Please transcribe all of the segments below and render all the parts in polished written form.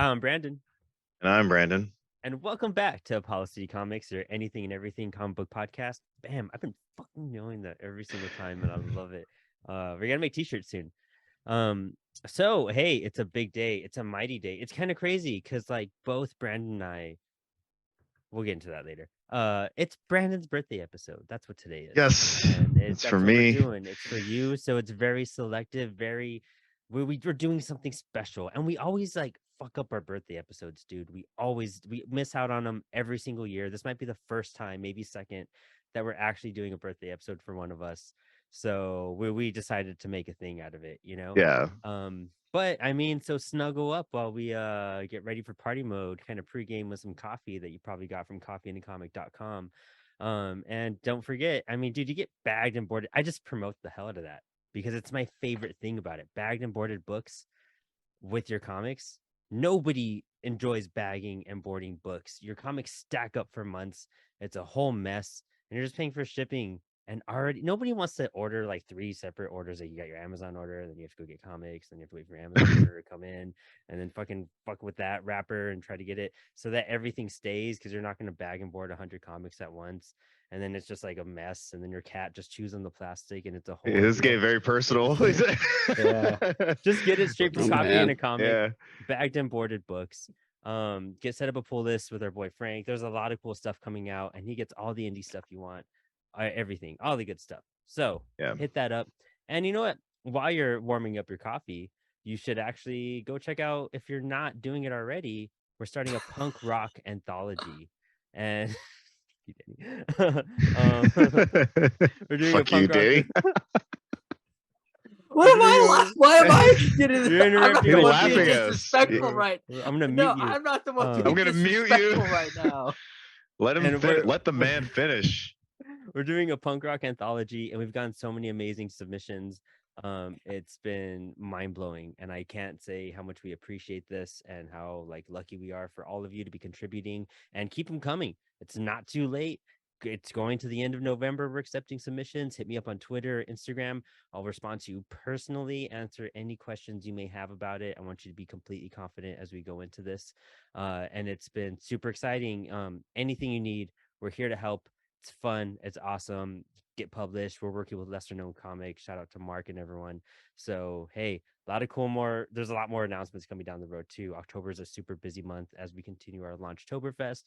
I'm Brandon. And I'm Brandon. And welcome back to Policy Comics, or anything and everything comic book podcast. Bam! I've been fucking knowing that every single time, and I love it. We're gonna make t-shirts soon. So hey, it's a big day. It's a mighty day. It's kind of crazy because like both Brandon and I, we'll get into that later. It's Brandon's birthday episode. That's what today is. Yes, and it's for me. We're doing. It's for you. So it's very selective. We're doing something special, and we always like fuck up our birthday episodes, dude. We miss out on them every single year. This might be the first time, maybe second, that we're actually doing a birthday episode for one of us. So we decided to make a thing out of it, you know? Yeah. But I mean, so snuggle up while we get ready for party mode, kind of pregame with some coffee that you probably got from coffeeandacomic.com. And don't forget, I mean, dude, you get bagged and boarded. I just promote the hell out of that because it's my favorite thing about it. Bagged and boarded books with your comics. Nobody enjoys bagging and boarding books. Your comics stack up for months. It's a whole mess, and you're just paying for shipping. And already nobody wants to order like 3 separate orders. Like you got your Amazon order, then you have to go get comics, then you have to wait for your Amazon order to come in, and then fucking fuck with that wrapper and try to get it so that everything stays, because you're not going to bag and board 100 comics at once. And then it's just like a mess, and then your cat just chews on the plastic, and it's a whole This game very personal. Yeah. Just get it straight from Coffee and a Comic. Yeah. Bagged and boarded books. Get set up a pull list with our boy Frank. There's a lot of cool stuff coming out, and he gets all the indie stuff you want. Everything, all the good stuff. So yeah, hit that up. And you know what? While you're warming up your coffee, you should actually go check out, if you're not doing it already, we're starting a punk rock anthology. And we're doing fuck you, Danny. Why am I getting this? You're interrupting. You're laughing at us. Disrespectful right. I'm gonna mute No, you. I'm not the one. I'm gonna mute you right now. Let the man finish. We're doing a punk rock anthology, and we've gotten so many amazing submissions. It's been mind-blowing, and I can't say how much we appreciate this and how like lucky we are for all of you to be contributing, and keep them coming. It's not too late. It's going to the end of November. We're accepting submissions. Hit me up on Twitter, Instagram. I'll respond to you personally, answer any questions you may have about it. I want you to be completely confident as we go into this. And it's been super exciting. Anything you need, we're here to help. It's fun. It's awesome. Get published. We're working with lesser known comics. Shout out to Mark and everyone. So, hey, there's a lot more announcements coming down the road too. October is a super busy month as we continue our Launchtoberfest.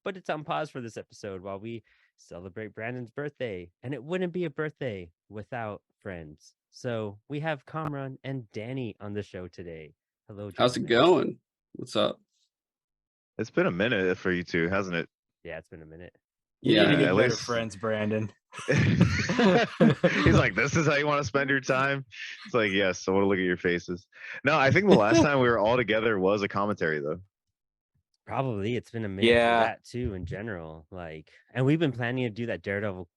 But it's on pause for this episode while we celebrate Brandon's birthday. And it wouldn't be a birthday without friends. So we have Kamron and Danny on the show today. Hello, gentlemen. How's it going? What's up? It's been a minute for you two, hasn't it? Yeah, it's been a minute. You need to get at better least friends, Brandon. He's like, this is how you want to spend your time? It's like, yes, I want to look at your faces. No, I think the last time we were all together was a commentary, though. Probably. It's been a minute for that too in general. Like, and we've been planning to do that Daredevil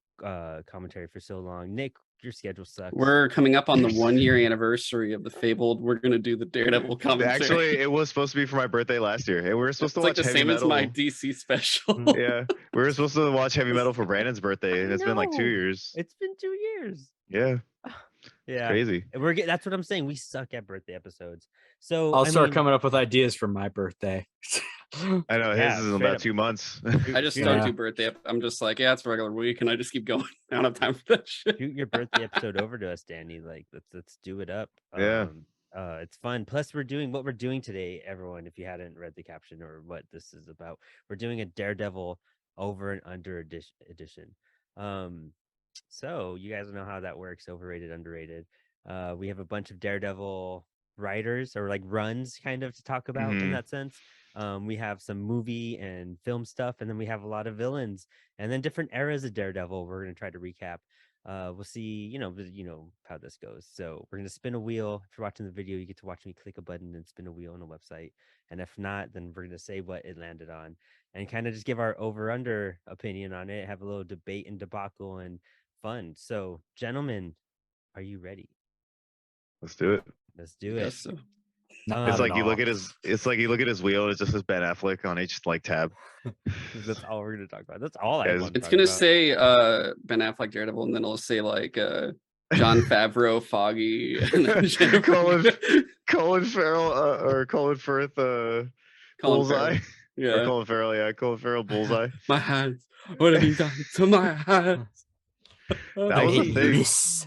commentary for so long. Nick, your schedule sucks. We're coming up on the 1-year anniversary of the Fabled. We're gonna do the Daredevil commentary. Actually, it was supposed to be for my birthday last year. And we were supposed to watch the Heavy same Metal. as my DC special. Yeah, we were supposed to watch Heavy Metal for Brandon's birthday, and it's been like 2 years. It's been 2 years. Yeah. Yeah, crazy. That's what I'm saying. We suck at birthday episodes. So I'll start coming up with ideas for my birthday. I know his is in about 2 months. I just don't do birthday. I'm just like, yeah, it's a regular week, and I just keep going. I don't have time for that shit. Shoot your birthday episode over to us, Danny. Like, let's do it up. Yeah. It's fun. Plus, we're doing today, everyone. If you hadn't read the caption or what this is about, we're doing a Daredevil over and under edition. So you guys know how that works. Overrated, underrated. We have a bunch of Daredevil writers or like runs kind of to talk about in that sense. We have some movie and film stuff, and then we have a lot of villains and then different eras of Daredevil. We're going to try to recap. We'll see, you know how this goes. So we're going to spin a wheel. If you're watching the video, you get to watch me click a button and spin a wheel on a website. And if not, then we're going to say what it landed on and kind of just give our over under opinion on it, have a little debate and debacle and fun. So, gentlemen, are you ready? Let's do it. Let's do it. So. It's like you look at his wheel, and it just says Ben Affleck on each like tab. That's all we're gonna talk about. That's all I want. It's gonna say Ben Affleck Daredevil, and then it'll say like John Favreau, Foggy, and then Colin Farrell or Colin Firth, Colin Farrell. Bullseye. Or Yeah. Colin Farrell, yeah, Colin Farrell, Bullseye. My hands. What have you done to my hands? That was a hate thing. this.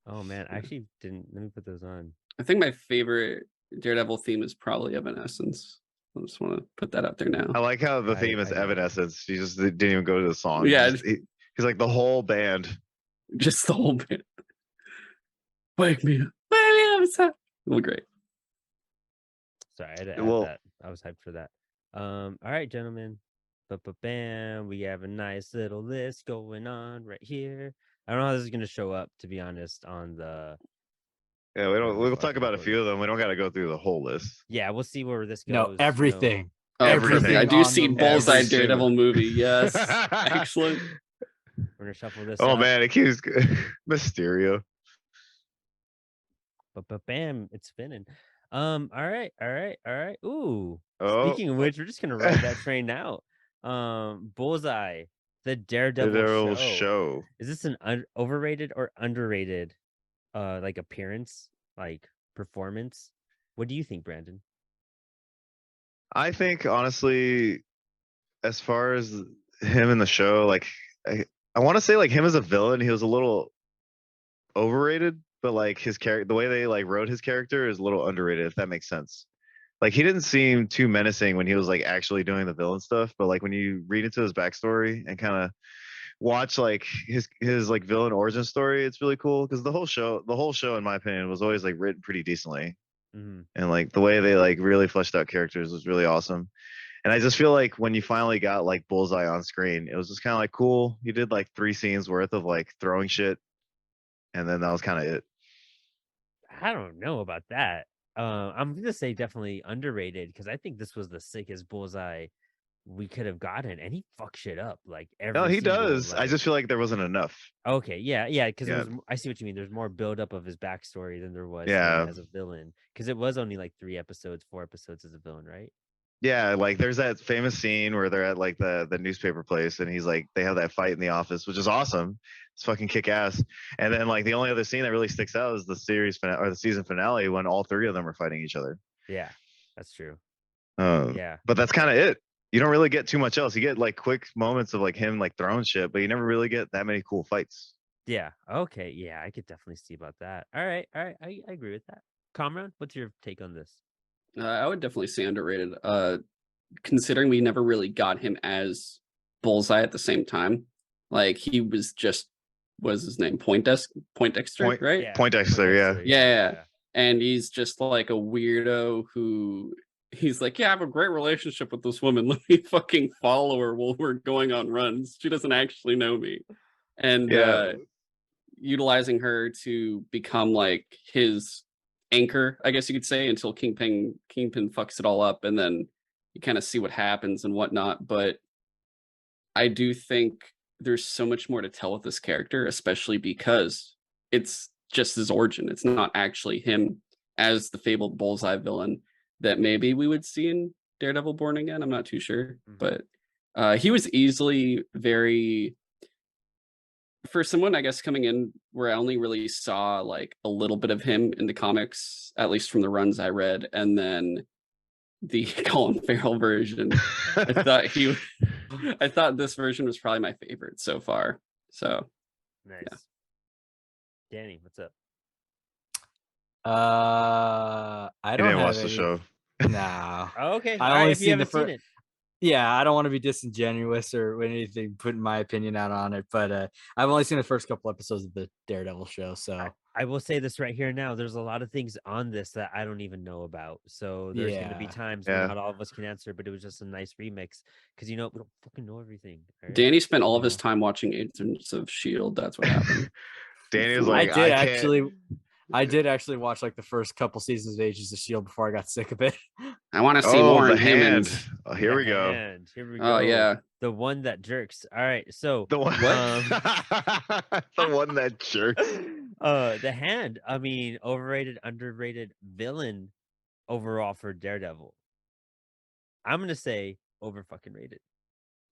Oh man, I actually didn't. Let me put those on. I think my favorite Daredevil theme is probably Evanescence. I just want to put that out there now. I like how the theme is I know. Evanescence. You just didn't even go to the song. Yeah. He's like the whole band. Just the whole band. Wake me up. Wake me up. It's time. It'll be great. Sorry, I had to add Well- that. I was hyped for that. All right, gentlemen. Bam. We have a nice little list going on right here. I don't know how this is gonna show up, to be honest, on the. Yeah, we'll talk fucking about a go few of them. We don't got to go through the whole list. Yeah, we'll see where this goes. No, everything. Oh, Everything perfect. I do on see the Bullseye list. Daredevil movie. Yes. Excellent. We're gonna shuffle this. Oh up. man, it keeps Mysterio. Bam, it's spinning. All right. Ooh. Oh, Speaking of which, we're just gonna ride that train out. Bullseye, the Daredevil show. Is this an overrated or underrated like appearance, like performance? What do you think, Brandon? I think honestly, as far as him in the show, like I want to say like him as a villain, he was a little overrated, but like his character, the way they like wrote his character is a little underrated, if that makes sense. Like he didn't seem too menacing when he was like actually doing the villain stuff, but like when you read into his backstory and kind of watch like his like villain origin story, it's really cool because the whole show in my opinion was always like written pretty decently. And like the way they like really fleshed out characters was really awesome. And I just feel like when you finally got like Bullseye on screen, it was just kind of like cool. You did like 3 scenes worth of like throwing shit, and then that was kind of it. I don't know about that. I'm gonna say definitely underrated because I think this was the sickest Bullseye we could have gotten, and he fucked shit up like every. No, he single, does. I like- just feel like there wasn't enough. Okay, yeah, because Yeah. I see what you mean. There's more buildup of his backstory than there was Yeah. as a villain, because it was only like 4 episodes as a villain, right? Yeah, like there's that famous scene where they're at like the newspaper place, and he's like they have that fight in the office, which is awesome. It's fucking kick ass. And then like the only other scene that really sticks out is the series finale or the season finale when all 3 of them are fighting each other. Yeah, that's true. Um, Yeah, But that's kind of it. You don't really get too much else. You get like quick moments of like him like throwing shit, but you never really get that many cool fights. yeah, okay, yeah, I could definitely see about that. All right, I agree with that. Kamran, what's your take on this? I would definitely say underrated. Considering we never really got him as Bullseye at the same time. Like he was just was his name Poindexter, right? Yeah, Poindexter, yeah. Yeah. And he's just like a weirdo who he's like, yeah, I have a great relationship with this woman. Let me fucking follow her while we're going on runs. She doesn't actually know me. And Yeah. utilizing her to become like his anchor, I guess you could say, until Kingpin fucks it all up, and then you kind of see what happens and whatnot. But I do think there's so much more to tell with this character, especially because it's just his origin. It's not actually him as the fabled Bullseye villain that maybe we would see in Daredevil Born Again. I'm not too sure, but he was easily very, for someone I guess coming in where I only really saw like a little bit of him in the comics, at least from the runs I read, and then the Colin Farrell version. I thought this version was probably my favorite so far. So Nice. Yeah. Danny, what's up? I You don't didn't have watch the any- show. Nah. Oh, okay, I all right, only if you seen the haven't seen fir- it. Yeah, I don't want to be disingenuous or anything, putting my opinion out on it, but I've only seen the first couple episodes of the Daredevil show, so I will say this right here now. There's a lot of things on this that I don't even know about. So there's going to be Yeah. times Yeah. when not all of us can answer, but it was just a nice remix because we don't fucking know everything. all right? Danny spent all of his Yeah. time watching Agents of S.H.I.E.L.D. That's what happened. Danny was like, I did actually watch like the first couple seasons of Agents of S.H.I.E.L.D. before I got sick of it. I want to see oh, more the humans. hand. Oh, here The we go. hand. Here we go. Oh yeah. The one that jerks. All right. So The one, the one that jerks. the hand. I mean, overrated, underrated villain overall for Daredevil. I'm gonna say over fucking rated.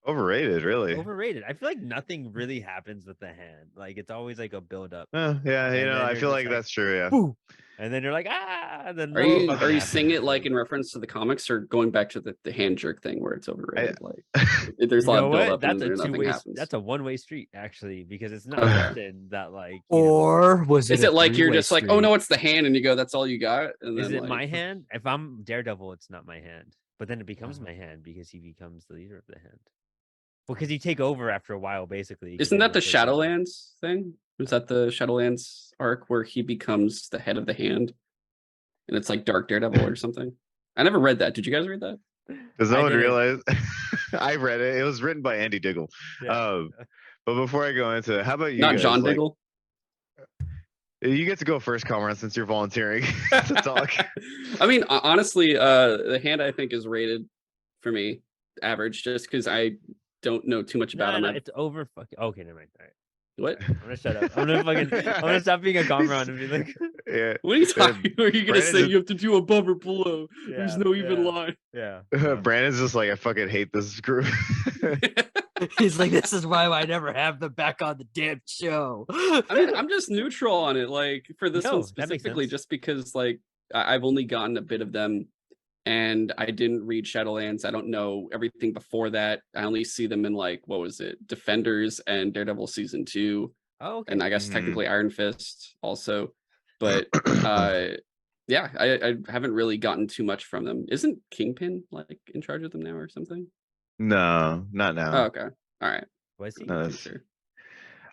Overrated, really. Overrated. I feel like nothing really happens with the hand. Like it's always like a build up. Yeah, And you know, then I you're feel just like like, that's true. Yeah. Boo. and then you're like, ah. And then Are nothing you fucking are you happens. saying it like in reference to the comics, or going back to the hand jerk thing where it's overrated? Like there's a You lot know of build what? up and That's a then nothing two-way. happens. That's a one-way street actually, because it's not Okay. often that like. You know, Or was it? Is it like you're three-way just like, oh street? no, it's the hand, and you go, that's all you got? And is then it like, my hand? If I'm Daredevil, it's not my hand. But then it becomes my hand because he becomes the leader of the hand. Well, because you take over after a while, basically. 'cause isn't that the everyone takes over. Shadowlands thing? Is that the Shadowlands arc where he becomes the head of the hand, and it's like Dark Daredevil or something? I never read that. Did you guys read that? Does no I one didn't. realize? I read it. It was written by Andy Diggle. Yeah. But before I go into it, how about you Not guys? John Like, Diggle. you get to go first, Kamron, since you're volunteering to talk. I mean, honestly, the hand I think is rated for me average, just because I don't know too much about No, him. it's over. Fucking. Okay, never mind. All right. What? I'm gonna shut up. I'm gonna stop being a Kamron and be like, Yeah. What are you talking? Are you gonna Brandon's say just- you have to do above or below? There's Yeah, no even yeah. line. yeah. Brandon's just like, I fucking hate this group. He's like, this is why I never have them back on the damn show. I mean, I'm just neutral on it. Like for this No, one that makes specifically, sense. just because like I've only gotten a bit of them, and I didn't read Shadowlands. I don't know everything before that. I only see them in like, what was it, Defenders and Daredevil season 2, Oh, okay. and I guess Mhm. technically Iron Fist also. But yeah, I haven't really gotten too much from them. Isn't Kingpin like in charge of them now or something? No, not Oh, now. okay, all right. Was he? No, I'm that's- sure.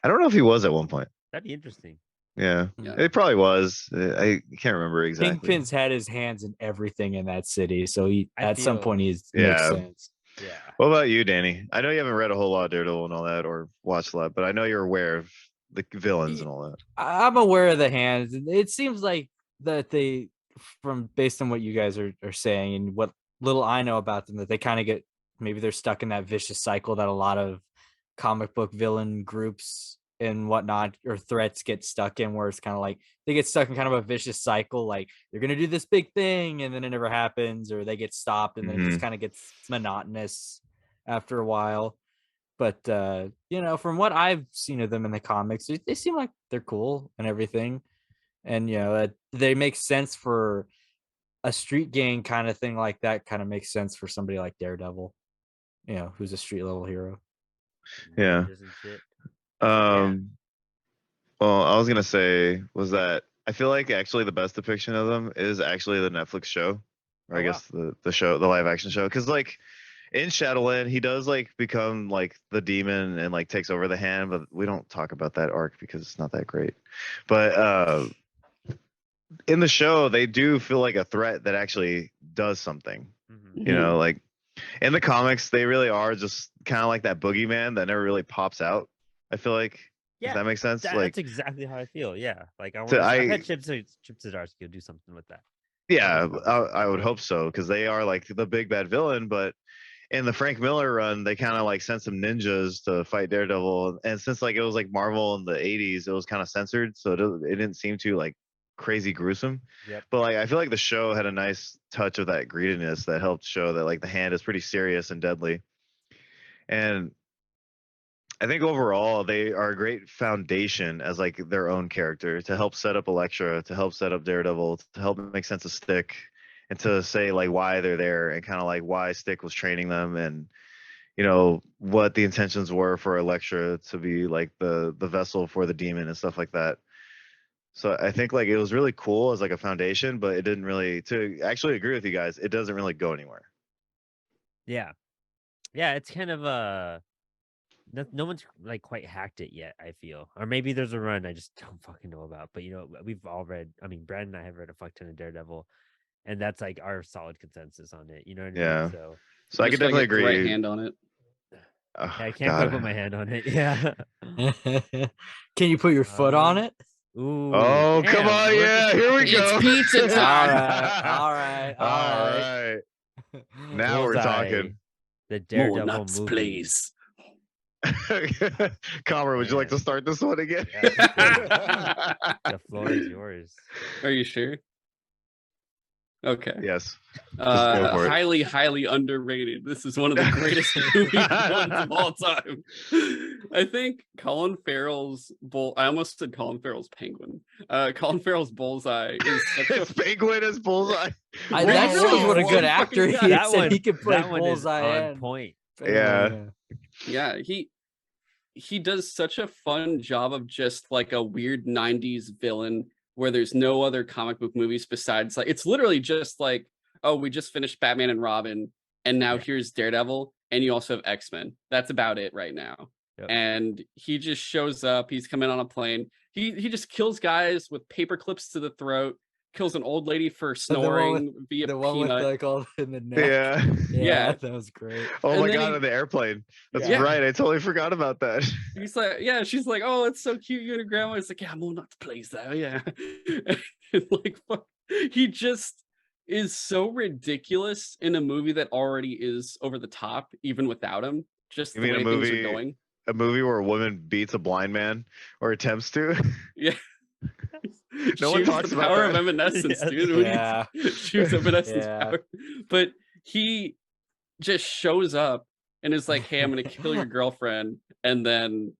I don't know if he was at one point. That'd be interesting. Yeah, Yeah. it probably was. I can't remember exactly. Kingpin's had his hands in everything in that city, so he I at some feel- point makes Yeah. sense. Yeah. What about you, Danny? I know you haven't read a whole lot of Daredevil and all that, or watched a lot, but I know you're aware of the villains and all that. I'm aware of the hands. It seems like that they, from based on what you guys are saying and what little I know about them, that they kind of get, maybe they're stuck in that vicious cycle that a lot of comic book villain groups and whatnot or threats get stuck in, where it's kind of like they get stuck in kind of a vicious cycle, like they're gonna do this big thing and then it never happens, or they get stopped and then it just kind of gets monotonous after a while. But you know, from what I've seen of them in the comics, they seem like they're cool and everything, and you know, they make sense for a street gang kind of thing. Like that kind of makes sense for somebody like Daredevil, you know, who's a street level hero. Yeah. Ninjas and shit. Well, I was gonna say was that I feel like actually the best depiction of them is actually the Netflix show, or I Oh, wow. guess the show, the live action show, because like in Shadowland he does like become like the demon and like takes over the hand, but we don't talk about that arc because it's not that great. But in the show they do feel like a threat that actually does something. Mhm. You know, like in the comics they really are just kind of like that boogeyman that never really pops out. I feel like. Yeah, If that makes sense. That's Like, exactly how I feel. Yeah, like I want. So I I- bet Chip Zdarsky will do something with that. yeah, That's I would hope so, because they are like the big bad villain. But in the Frank Miller run, they kind of like sent some ninjas to fight Daredevil, and since like it was like Marvel in the '80s, it was kind of censored, so it didn't seem too like crazy gruesome. Yep. But like I feel like the show had a nice touch of that greediness that helped show that like the hand is pretty serious and deadly. And I think overall they are a great foundation as like their own character to help set up Elektra, to help set up Daredevil, to help make sense of Stick, and to say like why they're there and kind of like why Stick was training them, and you know what the intentions were for Elektra to be like the vessel for the demon and stuff like that. So I think like it was really cool as like a foundation, but it didn't really, to actually agree with you guys, it doesn't really go anywhere. Yeah, it's kind of no one's like quite hacked it yet, I feel. Or maybe there's a run I just don't fucking know about. But you know, we've all read, I mean, Brad and I have read a fuck ton of Daredevil, and that's like our solid consensus on it. You know what I Yeah. mean? So So I Just could gotta definitely get the agree. right hand on it. Oh, I can't quite put my hand on it. Yeah. Can you put your foot on it? Ooh. Oh, come damn, on. we're Yeah, just here we fucking- go. It's pizza time. All right. Now we're Bullseye, talking. The More Daredevil nuts, movie. please. Comrade, would you like Man. to start this one again? Yeah, The floor is yours. Are you sure? Okay. Yes. Just go for it. Highly underrated. This is one of the greatest movie villains of all time. I think Colin Farrell's I almost said Colin Farrell's Penguin. Colin Farrell's Bullseye is such a His penguin is Bullseye. That shows what a good Fucking actor he guy. is. That one, He can play that one is Bullseye on and point. Penguin, Yeah. Yeah, he does such a fun job of just like a weird 90s villain where there's no other comic book movies besides like it's literally just like, oh, we just finished Batman and Robin and now here's Daredevil and you also have X-Men. That's about it right now. Yep. And he just shows up, he's coming on a plane. He just kills guys with paper clips to the throat, kills an old lady for snoring via the one with peanut. like all in the neck. Yeah. Yeah. That was great. Oh And my then god, he- on the airplane. That's Yeah. right. I totally forgot about that. He's like, yeah, she's like, oh, it's so cute, you and your grandma. It's like, yeah, I'm old enough to please though, yeah. And like, fuck, he just is so ridiculous in a movie that already is over the top, even without him. Just You the mean way a things are movie- going. A movie where a woman beats a blind man or attempts to. Yeah. No one She was talks the about power that. of Evanescence, Yeah. dude. When Yeah. she was Evanescence Yeah. power. But he just shows up and is like, hey, I'm gonna kill your girlfriend, and then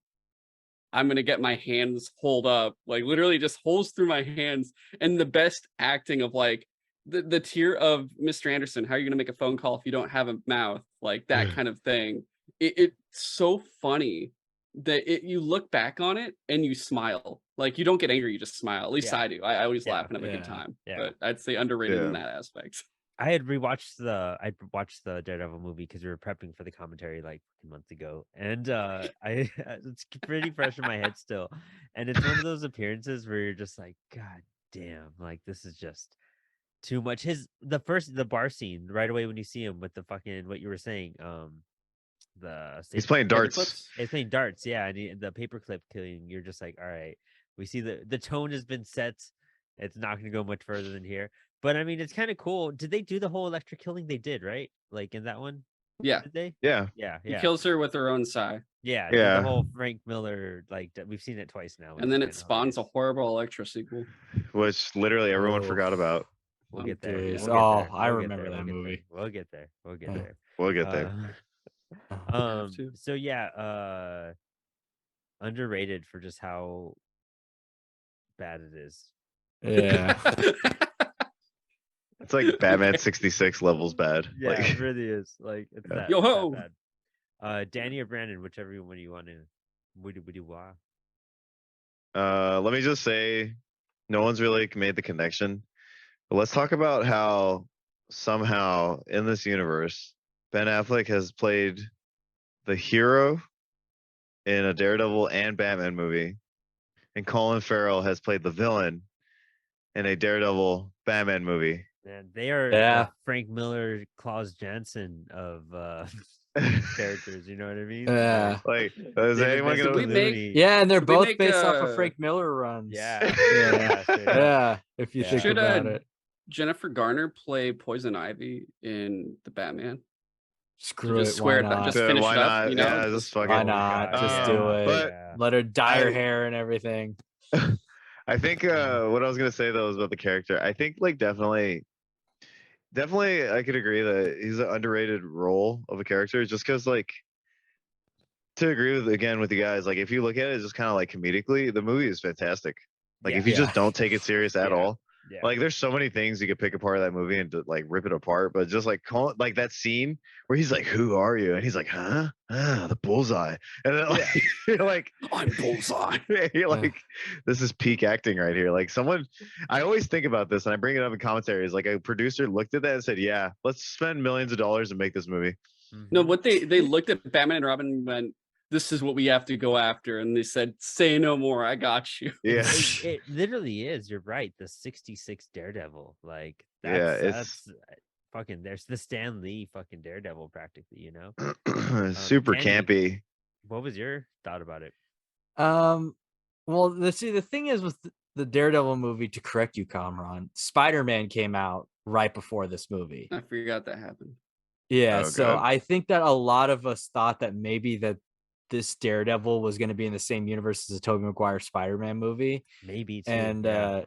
I'm gonna get my hands pulled up, like literally just holes through my hands. And the best acting of like the tier of Mr. Anderson, how are you gonna make a phone call if you don't have a mouth? Like that kind of thing. It's so funny that you look back on it and you smile. Like you don't get angry, you just smile. At least Yeah. I do. I always Yeah. laugh and have a good Yeah. time. Yeah. But I'd say underrated in Yeah. that aspect. I watched the Daredevil movie because we were prepping for the commentary like months ago, and it's pretty fresh in my head still. And it's one of those appearances where you're just like, God damn, like this is just too much. The bar scene right away when you see him with the fucking what you were saying, He's playing darts. Paperclips? He's playing darts, yeah, and the paperclip killing. You're just like, all right, we see the tone has been set. It's not going to go much further than here. But I mean, it's kind of cool. Did they do the whole electric killing? They did, right? Like in that one? Yeah. Did they? Yeah. Yeah, He yeah, kills her with her own sigh. yeah. Yeah. The whole Frank Miller, like we've seen it twice now. And then it it's kinda spawns a hilarious. horrible Electra sequel. Which literally everyone Oh. forgot about. We'll get there. Jeez. We'll get Oh, there, I we'll get remember there, that we'll get movie. there, We'll get there. We'll get Yeah. there. We'll get there. have to. So yeah, underrated for just how bad it is. Yeah. It's like Batman 66 levels bad. Yeah, Like it really is. Like it's Yeah. that, Yo it's that ho! bad. Danny or Brandon, whichever one you want to. Woody wah. let me just say no one's really made the connection. But let's talk about how somehow in this universe, Ben Affleck has played the hero in a Daredevil and Batman movie, and Colin Farrell has played the villain in a Daredevil Batman movie. Man, they are Yeah. Frank Miller, Klaus Janson of characters. You know what I mean? Yeah. Like, is David anyone Vincent gonna? we make- Looney. Yeah, and they're Could they both make based off of a- Frank Miller runs. Yeah. Yeah. straight up. Yeah, if you Yeah. think Should, about it. Jennifer Garner play Poison Ivy in the Batman? Screw just it. swear Why that- not? just finish why it up, not? you know? Yeah, Just- just fucking. Why not? Just do it. But Let her dye her I- hair and everything. I think what I was gonna say though is about the character. I think like definitely I could agree that he's an underrated role of a character just because like to agree with again with you guys, like if you look at it just kind of like comedically, the movie is fantastic. Like if you Yeah. just don't take it serious at Yeah. all. Yeah. Like there's so many things you could pick apart of that movie and to, like rip it apart, but just like like that scene where he's like, "Who are you?" and he's like, "Huh? Ah, the bullseye." And then like, you're like, I'm Bullseye. you're like, this is peak acting right here. Like someone, I always think about this and I bring it up in commentaries. Like a producer looked at that and said, "Yeah, let's spend millions of dollars and make this movie." No, Mhm. what they looked at Batman and Robin and went, this is what we have to go after. And they said, say no more. I got you. Yeah, It literally is. You're right. The 66 Daredevil. Like Yeah, that's fucking there's the Stan Lee fucking Daredevil practically, you know? super Candy. campy. What was your thought about it? Well, the thing is with the Daredevil movie, to correct you, Kamron, Spider-Man came out right before this movie. I forgot that happened. Yeah, Oh, so God. I think that a lot of us thought that maybe that this Daredevil was going to be in the same universe as the Tobey Maguire Spider-Man movie. Maybe too. And yeah.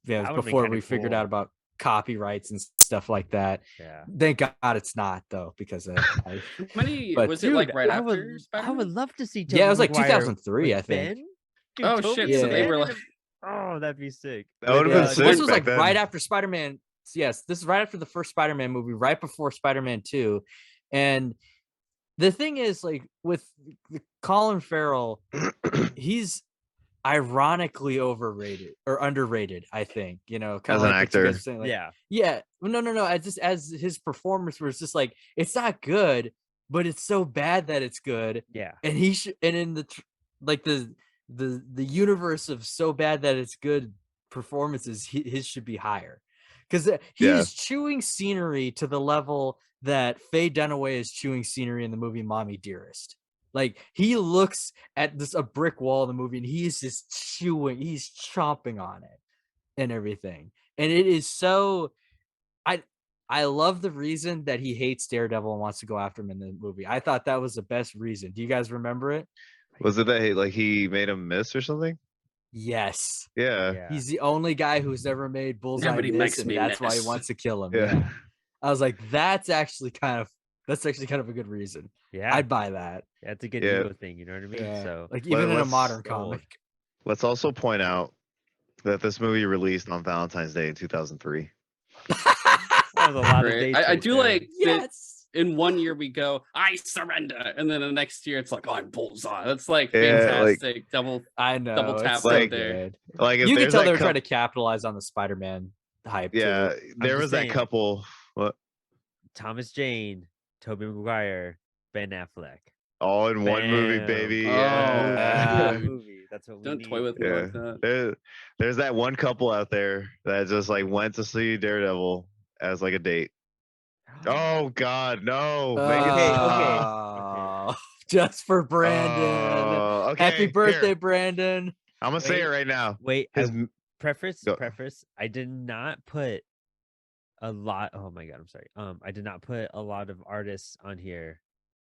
yeah, That would've been before kinda we figured cool. out about copyrights and stuff like that. Yeah. Thank God it's not though, because How many but was it like Dude, right I after would Spider-Man? love to see yeah, it Tobey was like Maguire 2003, with I think. Ben. Dude, Oh Tobey shit! and So they Yeah. were Ben in like, oh, that'd be sick. That would have been So this sick was back like right then. after Spider-Man. Yes, this is right after the first Spider-Man movie, right before Spider-Man 2. And the thing is, like with Colin Farrell, he's ironically overrated or underrated, I think. You know, kind As of an like what you actor. guys were saying. Like, Yeah. yeah, no. As his performance was just like, it's not good, but it's so bad that it's good. Yeah. And he should, and in the like the universe of so bad that it's good performances, his should be higher, because he's chewing scenery to the level that Faye Dunaway is chewing scenery in the movie Mommy Dearest. Like he looks at this a brick wall in the movie and he's just chewing, he's chomping on it and everything. And it is so I love the reason that he hates Daredevil and wants to go after him in the movie. I thought that was the best reason. Do you guys remember it? Was it that he made him miss or something? Yes. Yeah. Yeah. He's the only guy who's ever made Bullseye Nobody miss, makes and me that's why he miss. wants to kill him. Yeah. Yeah. I was like, that's actually kind of a good reason. Yeah. I'd buy that. That's a good Yeah. ego thing, you know what I mean? Yeah. So Like even in a let's- modern gold. comic. Let's also point out that this movie released on Valentine's Day in 2003. that was a lot of great. dates. I right do there. like that. Yes. In one year we go, I surrender, and then the next year it's like, oh, I'm Bullseye. That's like Yeah, like- fantastic. Double I know. Double tap it's so right there. good. Like if You can there's tell that they were cou- trying to capitalize on the Spider-Man hype. Yeah, Too. there just was that saying. couple. What? Thomas Jane, Tobey Maguire, Ben Affleck. All in one movie, Bam. baby. Oh, Yeah. dude. Movie. That's what we Don't need. toy with me Yeah. like that. There's that one couple out there that just like went to see Daredevil as like a date. Oh God, no! Make it Okay, stop. Just for Brandon. Oh, okay. Happy birthday, here. Brandon. I'm gonna say it Wait. right now. Wait, His Go. preface. I did not put a lot. Oh my god, I'm sorry. I did not put a lot of artists on here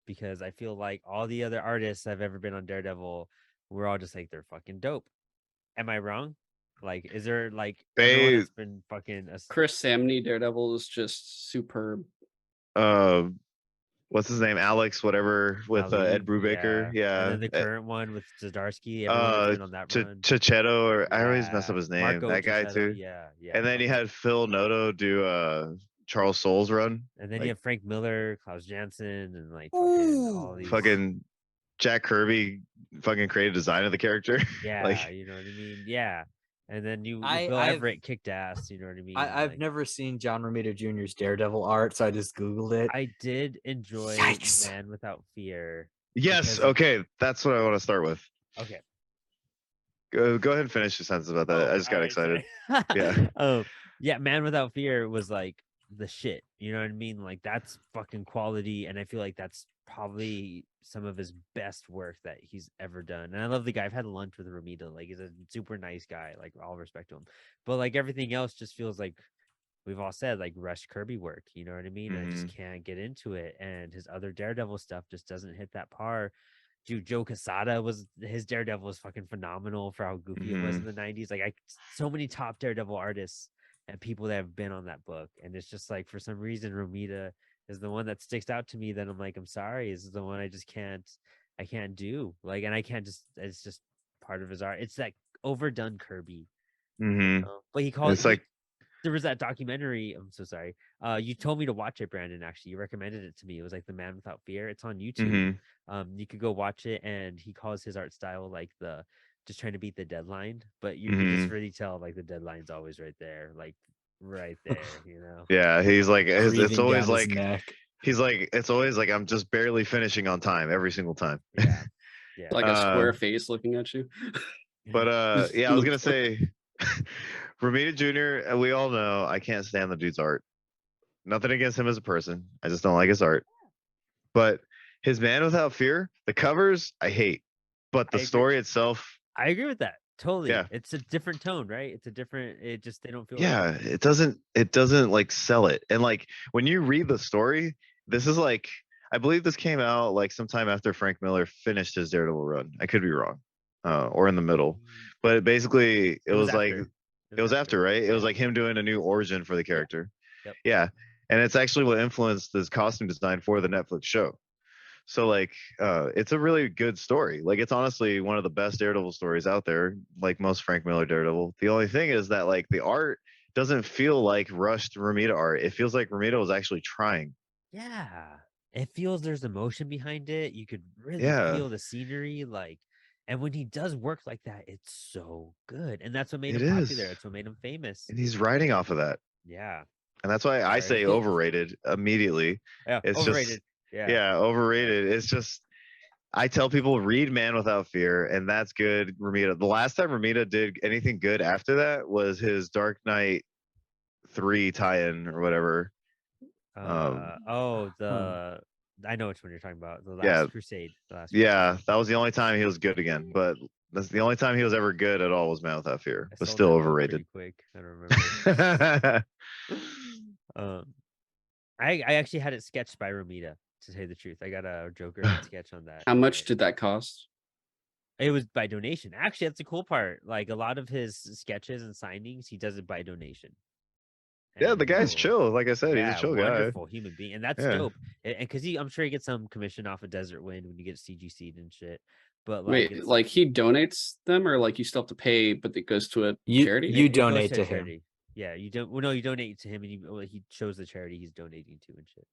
because I feel like all the other artists I've ever been on Daredevil, we're all just like they're fucking dope. Am I wrong? Like, is there like everyone They- that's been fucking Chris Samney, Daredevil, is just superb. What's his name? Alex, whatever, with Ali, Ed Brubaker. Yeah. And then the current one with Zdarsky, everyone that's been on that run. Chichetto, or I always mess Yeah, up his name. Marco that guy Cicchetto, too. Yeah, yeah. And then you had Phil Noto do Charles Soule's run. And then like- you have Frank Miller, Klaus Janson, and like fucking all these. Fucking Jack Kirby fucking creative design of the character. Yeah, like- you know what I mean. Yeah, and then Bill I've- Everett kicked ass. You know what I mean. I've Like, never seen John Romita Jr.'s Daredevil art, so I just Googled it. I did enjoy Yikes. Man Without Fear. Yes. Because- Okay. That's what I want to start with. Okay. Go ahead and finish your sentence about that. I just got alright, excited. sorry. Yeah. Yeah. Man Without Fear was like the shit. You know what I mean? Like that's fucking quality, and I feel like that's probably some of his best work that he's ever done. And I love the guy. I've had lunch with Romita. Like he's a super nice guy. Like all respect to him. But like everything else just feels like we've all said like Rush Kirby work. You know what I mean? And I just can't get into it. And his other Daredevil stuff just doesn't hit that par. Dude, Joe Quesada his Daredevil was fucking phenomenal for how goofy it was in the 90s. Like so many top Daredevil artists and people that have been on that book. And it's just like for some reason Romita is the one that sticks out to me. Then I'm like, I'm sorry, this is the one I can't do. Like, and I can't just it's just part of his art. It's that overdone Kirby. Mm-hmm. But he called It's like there was that documentary. I'm so sorry. You told me to watch it, Brandon. Actually, you recommended it to me. It was like The Man Without Fear. It's on YouTube. You could go watch it, and he calls his art style like the just trying to beat the deadline. But you can just really tell like the deadline's always right there, like right there. You know. Yeah, he's like it's Breathing always down his like neck. he's like it's always like I'm just barely finishing on time every single time. Yeah. Yeah. Like a square face looking at you. But yeah, I was gonna say Romita Jr. We all know I can't stand the dude's art. Nothing against him as a person. I just don't like his art. But his Man Without Fear, the covers I hate, but the I agree. story itself, I agree with that. Totally. Yeah. It's a different tone, right? It's a different. It just they don't feel. yeah, it doesn't like sell it. And like when you read the story, this is like I believe this came out like sometime after Frank Miller finished his Daredevil run. I could be wrong, or in the middle. But basically, it was like after. It was after, right? It was like him doing a new origin for the character. Yep. Yeah. And it's actually what influenced his costume design for the Netflix show. So like it's a really good story. Like it's honestly one of the best Daredevil stories out there, like most Frank Miller Daredevil. The only thing is that like the art doesn't feel like rushed Romita art. It feels like Romita was actually trying. Yeah. It feels there's emotion behind it. You could really Yeah. feel the scenery, like, and when he does work like that, it's so good. And that's what made It him is. popular. It's what made him famous. And he's writing off of that. Yeah. And that's why I Sorry. say overrated immediately. Yeah. It's Overrated. just Yeah. overrated. It's just I tell people read Man Without Fear, and that's good. Romita. The last time Romita did anything good after that was his Dark Knight 3 tie-in or whatever. I know which one you're talking about. The Last Yeah. Crusade. The Last Yeah, Crusade. that was the only time he was good again. But that's the only time he was ever good at all was Man Without Fear. I But sold still that book overrated. pretty quick. I don't remember. I actually had it sketched by Romita, to say the truth. I got a Joker sketch on that. How much did that cost? It was by donation. Actually, that's the cool part. Like a lot of his sketches and signings, he does it by donation. Yeah, the And guy's people- chill. Like I said, he's a chill guy. wonderful human being, and that's Yeah. dope. And because I'm sure he gets some commission off of Desert Wind when you get CGC'd and shit. But like, Wait, it's, like he donates them, or like you still have to pay, but it goes to a charity? You it goes donate a to him. charity. Yeah, you don't. Well, no, you donate to him, and he shows the charity he's donating to and shit.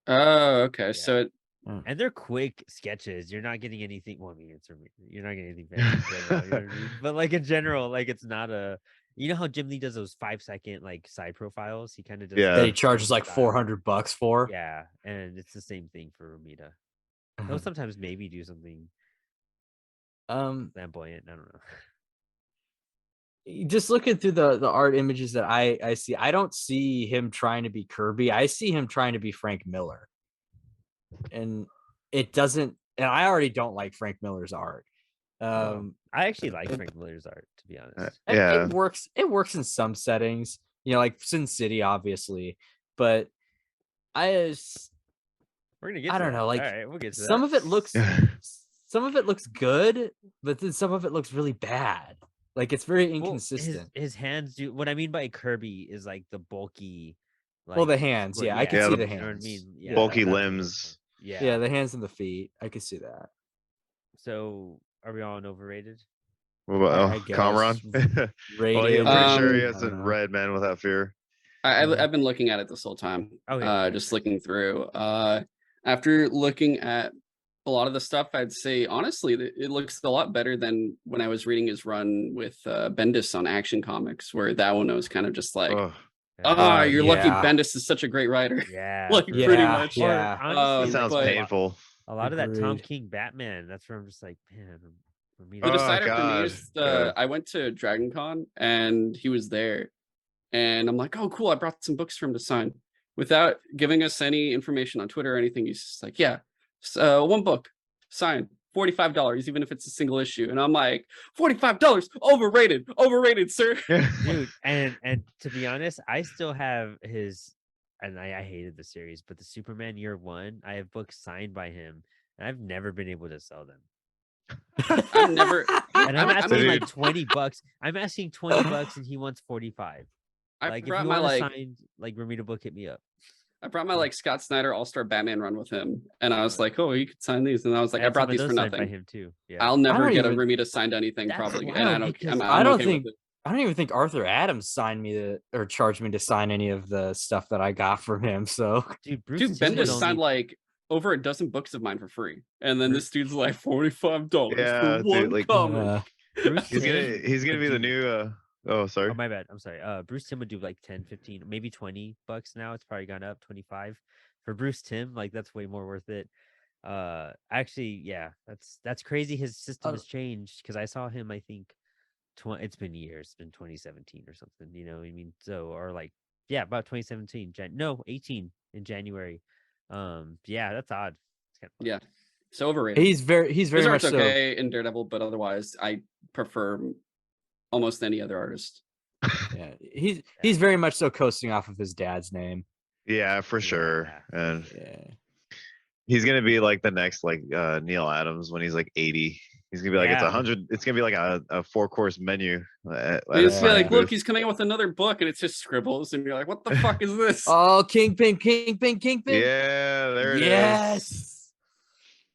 Oh, okay. Yeah. So it, And they're quick sketches. You're not getting anything. Well, I mean, you're not getting anything fancy, you know what I mean? But like in general, like it's not a. You know how Jim Lee does those 5-second like side profiles? He kind of does. Yeah. That he charges same like style. $400 for. Yeah, and it's the same thing for Romita. Mhm. He'll sometimes maybe do something flamboyant. I don't know. Just looking through the art images that I see, I don't see him trying to be Kirby. I see him trying to be Frank Miller. And it doesn't, and I already don't like Frank Miller's art. I actually like Frank Miller's art, to be honest. Yeah. It works in some settings, like Sin City, obviously, but we're gonna get. I don't know, like all right, we'll get to some that. of it looks good, but then some of it looks really bad. Like it's very Well, inconsistent. his hands do. What I mean by Kirby is like the bulky. Well, the hands, yeah, I can Yeah, see the the You know what I hands. mean? Yeah. Bulky that's what I'm limbs. saying. Yeah. Yeah, the hands and the feet. I could see that. So are we all on overrated? What about I guess. Kamron? Well, Radio. yeah, I'm pretty sure he I don't hasn't know. read Man Without Fear. I've been looking at it this whole time. Okay. Just looking through. After looking at a lot of the stuff, I'd say honestly it looks a lot better than when I was reading his run with Bendis on Action Comics, where that one was kind of just like, Oh, you're lucky yeah. Bendis is such a great writer. Yeah. Like, for pretty sure. much. Yeah. Or honestly, that sounds like, painful. A lot of that Tom Agreed. King Batman. That's where I'm just like, man. The Oh, decider for me God. is Yeah. I went to Dragon Con and he was there, and I'm like, oh cool, I brought some books for him to sign. Without giving us any information on Twitter or anything, he's just like, yeah, one book, sign, $45, even if it's a single issue. And I'm like, $45, overrated, sir. Dude, and to be honest, I still have his, and I hated the series, but the Superman Year One, I have books signed by him, and I've never been able to sell them. I've never, And I'm asking Dude. like $20. I'm asking $20, and he wants 45. I Like, if brought you my want a like, signed like Romita book, hit me up. I brought my like Scott Snyder All-Star Batman run with him, and I was like, oh, you could sign these, and I was like, I brought these for signed by nothing. him too. Yeah. I'll never don't get even- a Romita signed anything, That's probably, and wild I don't. because I I'm don't okay think with it. I don't even think Arthur Adams signed me or charged me to sign any of the stuff that I got from him. So Dude, Bruce Dude, Timm would Bendis signed only- like over a dozen books of mine for free, and then this dude's like $45 Yeah, for dude, one like- comic. Bruce He's Timm gonna would be the do- new oh sorry. Oh, my bad. I'm sorry. Bruce Timm would do like 10, 15, maybe $20 now. It's probably gone up 25 for Bruce Timm. Like that's way more worth it. Actually, yeah, that's crazy. His system has changed because I saw him. I think it's been years. It's been 2017 or something. You know what I mean? So or like yeah, about 2017. 18 in January. Yeah, that's odd. It's kind of Yeah, so overrated. he's very His much art's so. okay in Daredevil, but otherwise, I prefer almost any other artist. Yeah, he's very much so coasting off of his dad's name. Yeah, for sure. Yeah. And Yeah. He's gonna be like the next like Neil Adams when he's like 80. He's gonna be like, it's Yeah. 100. It's gonna be like a 4-course menu at You a just be like, signing look, booth. he's coming out with another book, and it's just scribbles, and you're like, what the fuck is this? Oh, Kingpin. Yeah, there it is. Yes.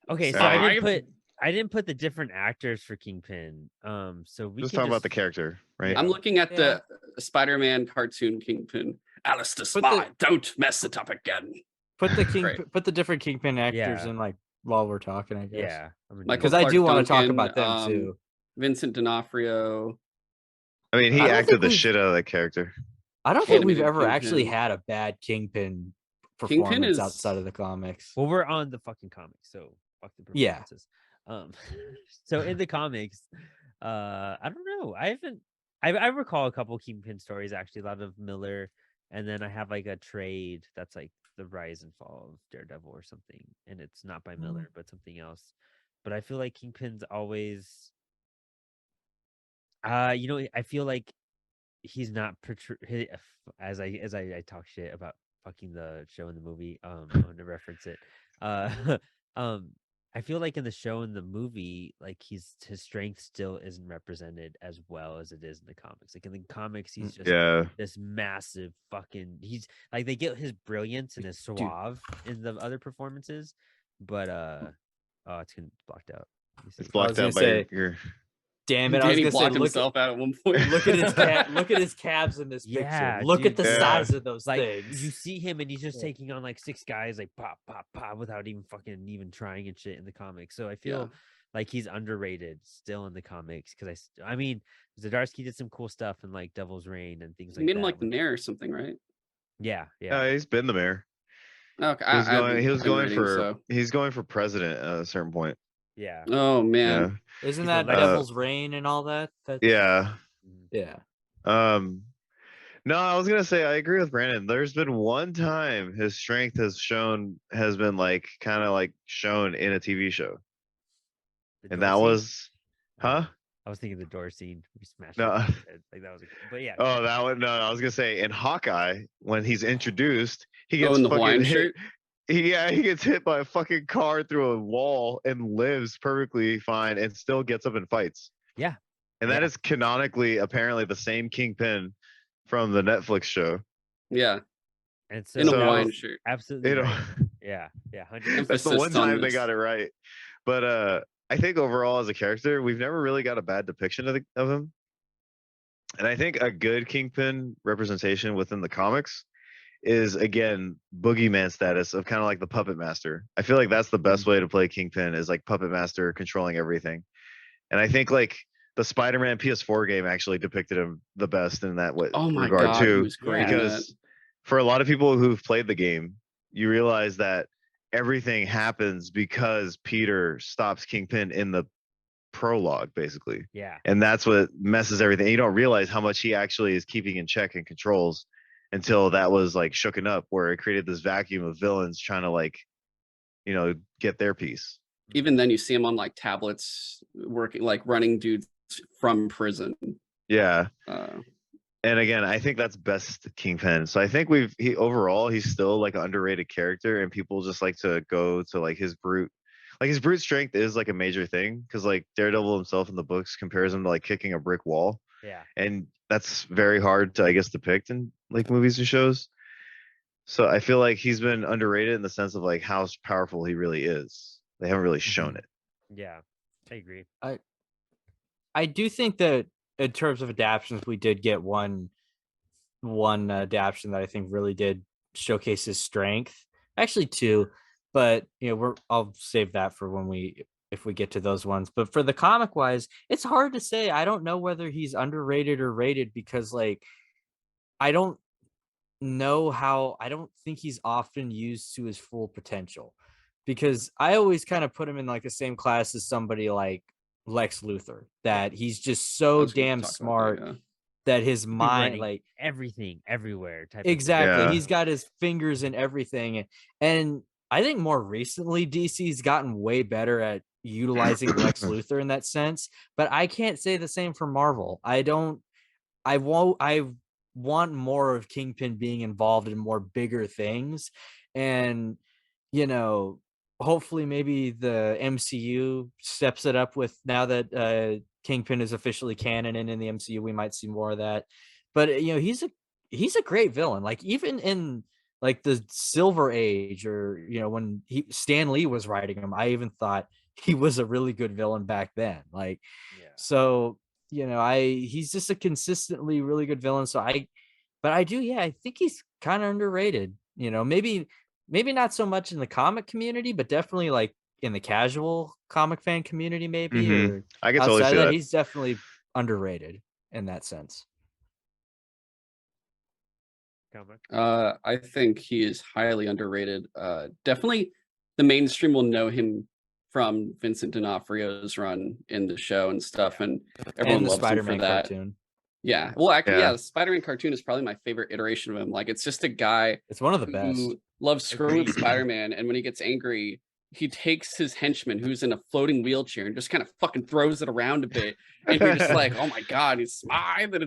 Okay, so Alright. I didn't put the different actors for Kingpin. So we Just can talking about the character, right? Yeah. I'm looking at Yeah. the Spider-Man cartoon Kingpin. Alistair Put the- Spy, don't mess it up again. Put the Great. put the different Kingpin actors Yeah. in like while we're talking, I guess. Yeah. Because I do want to talk Duncan, about them too. Vincent D'Onofrio. I mean, he I don't acted think the we've- shit out of that character. I don't think we've Animated ever actually Kingpin. had a bad Kingpin Kingpin performance is- outside of the comics. Well, we're on the fucking comics, so fuck the Yeah. performances. So in the comics, I don't know. I recall a couple Kingpin stories actually, a lot of Miller, and then I have like a trade that's like the rise and fall of Daredevil or something, and it's not by Miller but something else. But I feel like Kingpin's always, I feel like he's not as I talk shit about fucking the show and the movie. I'm gonna reference it. I feel like in the show and the movie, like his strength still isn't represented as well as it is in the comics. Like in the comics, he's just Yeah, this massive fucking. He's like they get his brilliance and his suave in the other performances, but oh, it's blocked out. Let me see. it's blocked gonna out by say- your. Damn it! I was Danny gonna say, blocked look, himself out at one point. look at his look at his calves in this picture. Yeah, Look dude. at the Yeah. size of those Like things. you see him and he's just Yeah. taking on like 6 guys, like pop, pop, pop, without even fucking even trying and shit in the comics. So I feel like he's underrated still in the comics because I mean, Zdarsky did some cool stuff in like Devil's Reign and things He like made that. him like the with- mayor or something, right? yeah. Yeah, he's been the mayor. Okay, He was going for So. he's going for president at a certain point. Yeah. Oh man, Isn't he's that elected. Devil's Reign and all that? That's, Yeah. Yeah. No, I was gonna say I agree with Brandon. There's been one time his strength has been like kind of like shown in a TV show, The and door that scene? was, huh? I was thinking the door scene. We smashed No. it. Like that was, but yeah. Oh, that one. No, I was gonna say in Hawkeye when he's introduced, he gets in the fucking Hawaiian hit. shirt. He gets hit by a fucking car through a wall and lives perfectly fine and still gets up and fights. Yeah. And that Yeah. is canonically apparently the same Kingpin from the Netflix show. Yeah, And so in a So- Hawaiian shirt. absolutely You know, right. Yeah. 100%. that's the Emphasis one on time they this. got it right. But I think overall as a character, we've never really got a bad depiction of him. And I think a good Kingpin representation within the comics is again boogeyman status of kind of like the puppet master. I feel like that's the best way to play Kingpin is like puppet master controlling everything. And I think like the Spider-Man PS4 game actually depicted him the best in that way Oh my regard god, he too. was great. Yeah. in that. Because for a lot of people who've played the game, you realize that everything happens because Peter stops Kingpin in the prologue, basically. Yeah. And that's what messes everything. You don't realize how much he actually is keeping in check and controls until that was like shooken up, where it created this vacuum of villains trying to like, get their piece. Even then, you see him on like tablets, working like running dudes from prison. Yeah. Uh, And again, I think that's best Kingpin. So I think overall he's still like an underrated character, and people just like to go to like his brute. Like his brute strength is like a major thing because like Daredevil himself in the books compares him to like kicking a brick wall, Yeah. and that's very hard to I guess depict in like movies and shows. So I feel like he's been underrated in the sense of like how powerful he really is. They haven't really shown it. Yeah. I agree. I do think that in terms of adaptions, we did get one adaptation that I think really did showcase his strength. Actually, two, but I'll save that for if we get to those ones. But for the comic wise, it's hard to say. I don't know whether he's underrated or rated because like I don't think he's often used to his full potential, because I always kind of put him in like the same class as somebody like Lex Luthor, that he's just I so was gonna damn talk about smart that, yeah. that his Be mind running like everything, everywhere. Type exactly Yeah. he's got his fingers in everything. And I think more recently DC's gotten way better at utilizing Lex Luthor in that sense, but I can't say the same for Marvel. I want more of Kingpin being involved in more bigger things. And hopefully maybe the MCU steps it up with now that Kingpin is officially canon and in the MCU, we might see more of that. But he's a great villain. Like even in like the Silver Age, or when Stan Lee was writing him, I even thought he was a really good villain back then. Like, so he's just a consistently really good villain. So I think he's kind of underrated. Maybe not so much in the comic community, but definitely like in the casual comic fan community, maybe or I can totally outside see that, that. he's definitely underrated in that sense. I think he is highly underrated. Definitely the mainstream will know him from Vincent D'Onofrio's run in the show and stuff, and everyone And the loves Spider-Man him for that. cartoon. Yeah. Well, actually, Yeah. the Spider-Man cartoon is probably my favorite iteration of him. Like, it's just a guy It's one of the best. who loves screwing with Agreed. Spider-Man, and when he gets angry, he takes his henchman who's in a floating wheelchair and just kind of fucking throws it around a bit, and you're just like, oh my god, he's smart. That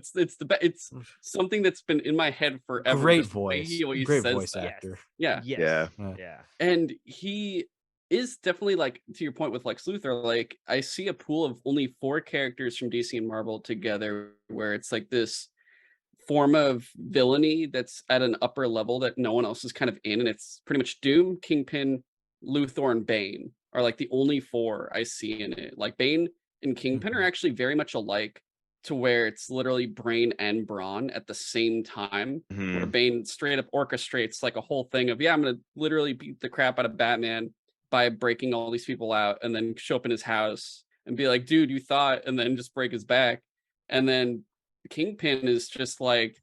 it's something that's been in my head forever. Great just the way voice. he always Great says voice that. actor. Yeah. Yes. Yeah. Yeah. And he is definitely, like, to your point with Lex Luthor, like, I see a pool of only 4 characters from DC and Marvel together where it's like this form of villainy that's at an upper level that no one else is kind of in, and it's pretty much Doom, Kingpin, Luthor, and Bane are like the only 4 I see in it. Like, Bane and Kingpin are actually very much alike, to where it's literally brain and brawn at the same time. Where Bane straight up orchestrates like a whole thing of, I'm gonna literally beat the crap out of Batman by breaking all these people out, and then show up in his house and be like, dude, you thought, and then just break his back. And then Kingpin is just like,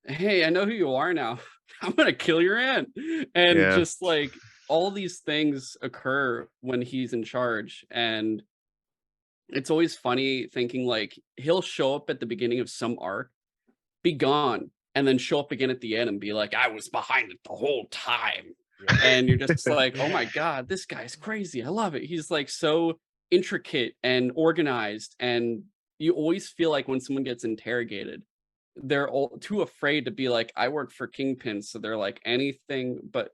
hey, I know who you are now. I'm gonna kill your aunt. And just like all these things occur when he's in charge. And it's always funny thinking, like, he'll show up at the beginning of some arc, be gone, and then show up again at the end and be like, I was behind it the whole time. And you're just like, oh my god, this guy's crazy. I love it. He's like so intricate and organized, and you always feel like when someone gets interrogated, they're all too afraid to be like, I work for Kingpin, so they're like anything but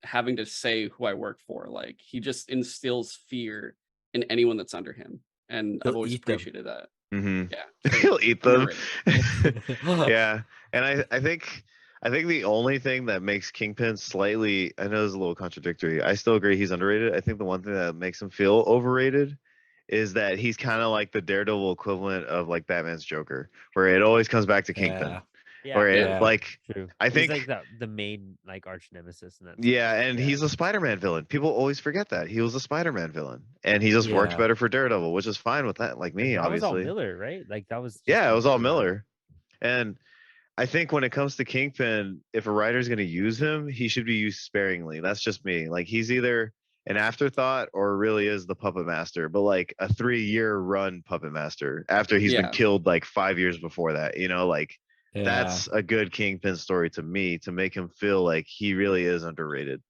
having to say who I work for. Like, he just instills fear in anyone that's under him, and I've always appreciated that. Yeah, He'll eat them. underrated. Yeah, and I think the only thing that makes Kingpin slightly, I know it's a little contradictory, I still agree he's underrated. I think the one thing that makes him feel overrated is that he's kind of like the Daredevil equivalent of like Batman's Joker, where it always comes back to Kingpin. Yeah. Or it, Yeah. like, True. I He's think like the main like arch nemesis in that. yeah, and he's a Spider-Man villain. People always forget that he was a Spider-Man villain, and he just works Yeah. better for Daredevil, which is fine with that. Like me, that obviously. was all Miller, right? Like that was. Yeah, it was all Miller. And I think when it comes to Kingpin, if a writer's going to use him, he should be used sparingly. That's just me. Like, he's either an afterthought or really is the puppet master, but like a 3-year run puppet master after he's been killed like 5 years before that. Like. Yeah. That's a good Kingpin story to me, to make him feel like he really is underrated.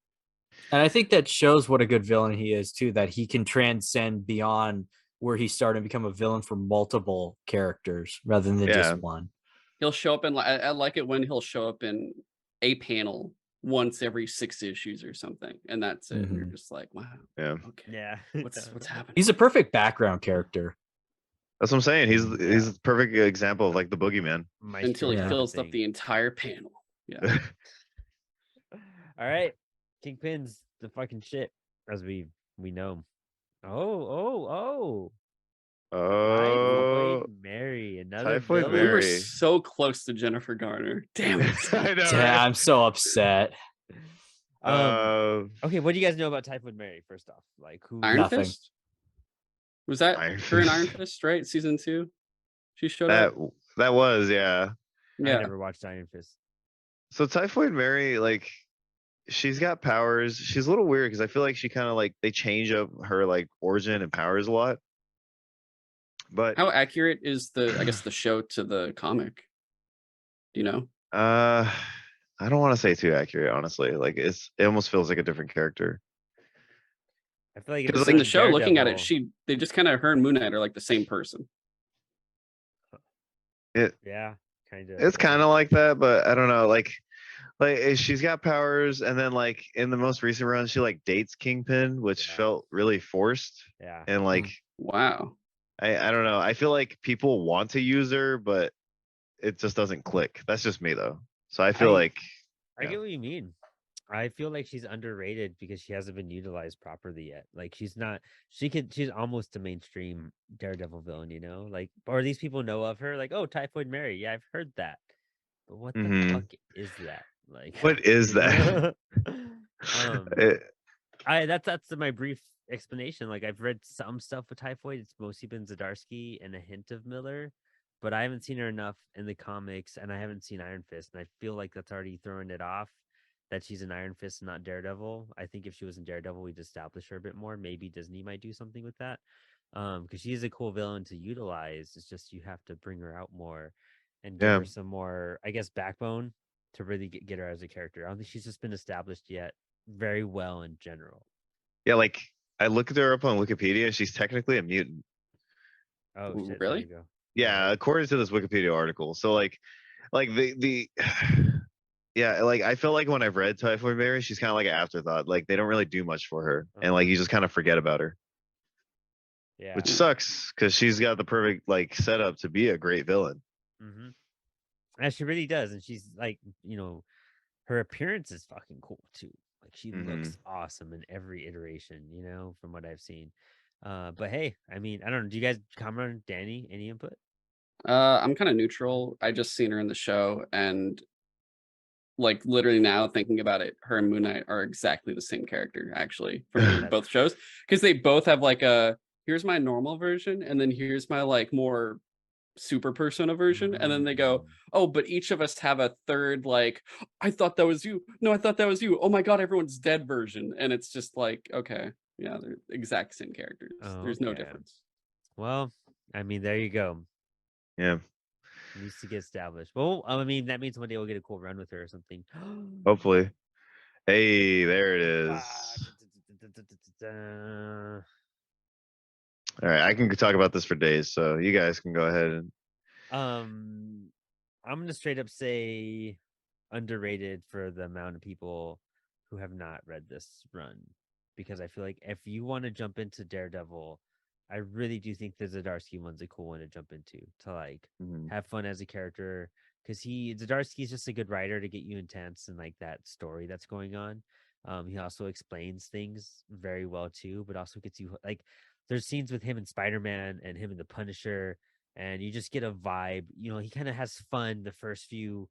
And I think that shows what a good villain he is too, that he can transcend beyond where he started and become a villain for multiple characters rather than just one. He'll show up in, I like it when he'll show up in a panel once every 6 issues or something, and that's it. And you're just like, wow. Yeah. Okay. Yeah. What's happening? He's a perfect background character. That's what I'm saying. He's a perfect example of like the boogeyman. Until he fills up the entire panel. Yeah. All right. Kingpin's the fucking shit, as we know. Oh. Typhoid Mary, another Typhoid villain. We were Mary. so close to Jennifer Garner. Damn it. I know. Yeah, Right? I'm so upset. Okay, what do you guys know about Typhoid Mary? First off, like who? Iron Nothing. Fist? Was that Iron her in Fist. Iron Fist, right? Season 2? She showed up? That was, yeah. I never watched Iron Fist. So Typhoid Mary, like, she's got powers. She's a little weird because I feel like she kind of like, they change up her like origin and powers a lot. But how accurate is the show to the comic? Do you know? I don't want to say too accurate, honestly. Like, it almost feels like a different character. I feel like Because in the show, looking at it, they just kind of, her and Moon Knight are like the same person. Yeah, kind of. It's kind of like that, but I don't know. Like, like she's got powers, and then like in the most recent run, she like dates Kingpin, which Yeah. felt really forced. Yeah. And like Wow. I don't know. I feel like people want to use her, but it just doesn't click. That's just me though. So I feel like I get what you mean. I feel like she's underrated because she hasn't been utilized properly yet. Like she's almost a mainstream Daredevil villain, you know? Like, or these people know of her, like, oh, Typhoid Mary. Yeah, I've heard that. But what the fuck is that? Like what is that? It- that's my brief explanation. Like I've read some stuff with Typhoid. It's mostly been Zdarsky and a hint of Miller, but I haven't seen her enough in the comics, and I haven't seen Iron Fist, and I feel like that's already throwing it off that she's an Iron Fist, not Daredevil. I think if she was in Daredevil, we'd establish her a bit more. Maybe Disney might do something with that. Because she is a cool villain to utilize. It's just you have to bring her out more and give Yeah. her some more, I guess, backbone to really get her as a character. I don't think she's just been established yet very well in general. yeah, like I looked her up on Wikipedia, and she's technically a mutant. Oh shit! There Really? you go. Yeah, according to this Wikipedia article. So like the yeah, like I feel like when I've read Typhoid Mary, she's kind of like an afterthought. Like they don't really do much for her, and like you just kind of forget about her, Yeah. which sucks because she's got the perfect like setup to be a great villain. Mm-hmm. And she really does, and she's like, her appearance is fucking cool too. Like she looks awesome in every iteration, from what I've seen. But hey, I mean, I don't know. Do you guys comment on Danny? Any input? I'm kind of neutral. I just seen her in the show, and like literally now thinking about it, her and Moon Knight are exactly the same character, actually, from both shows. Because they both have like here's my normal version, and then here's my like more super persona version, and then they go, oh, but each of us have a third, like, I thought that was you, no, I thought that was you, oh my god, everyone's dead version. And it's just like, okay, yeah, they're exact same characters. There's no difference. Well, I mean, there you go. Yeah, It needs to get established. Well, I mean, that means one day we'll get a cool run with her or something. hopefully. Hey, there it is. All right, I can talk about this for days, so you guys can go ahead and. I'm gonna straight up say underrated for the amount of people who have not read this run, because I feel like if you want to jump into Daredevil, I really do think the Zdarsky one's a cool one to jump into, to like have fun as a character, because Zdarsky's just a good writer to get you intense and like that story that's going on. He also explains things very well too, but also gets you like, there's scenes with him and Spider-Man and him and the Punisher, and you just get a vibe. He kind of has fun the first few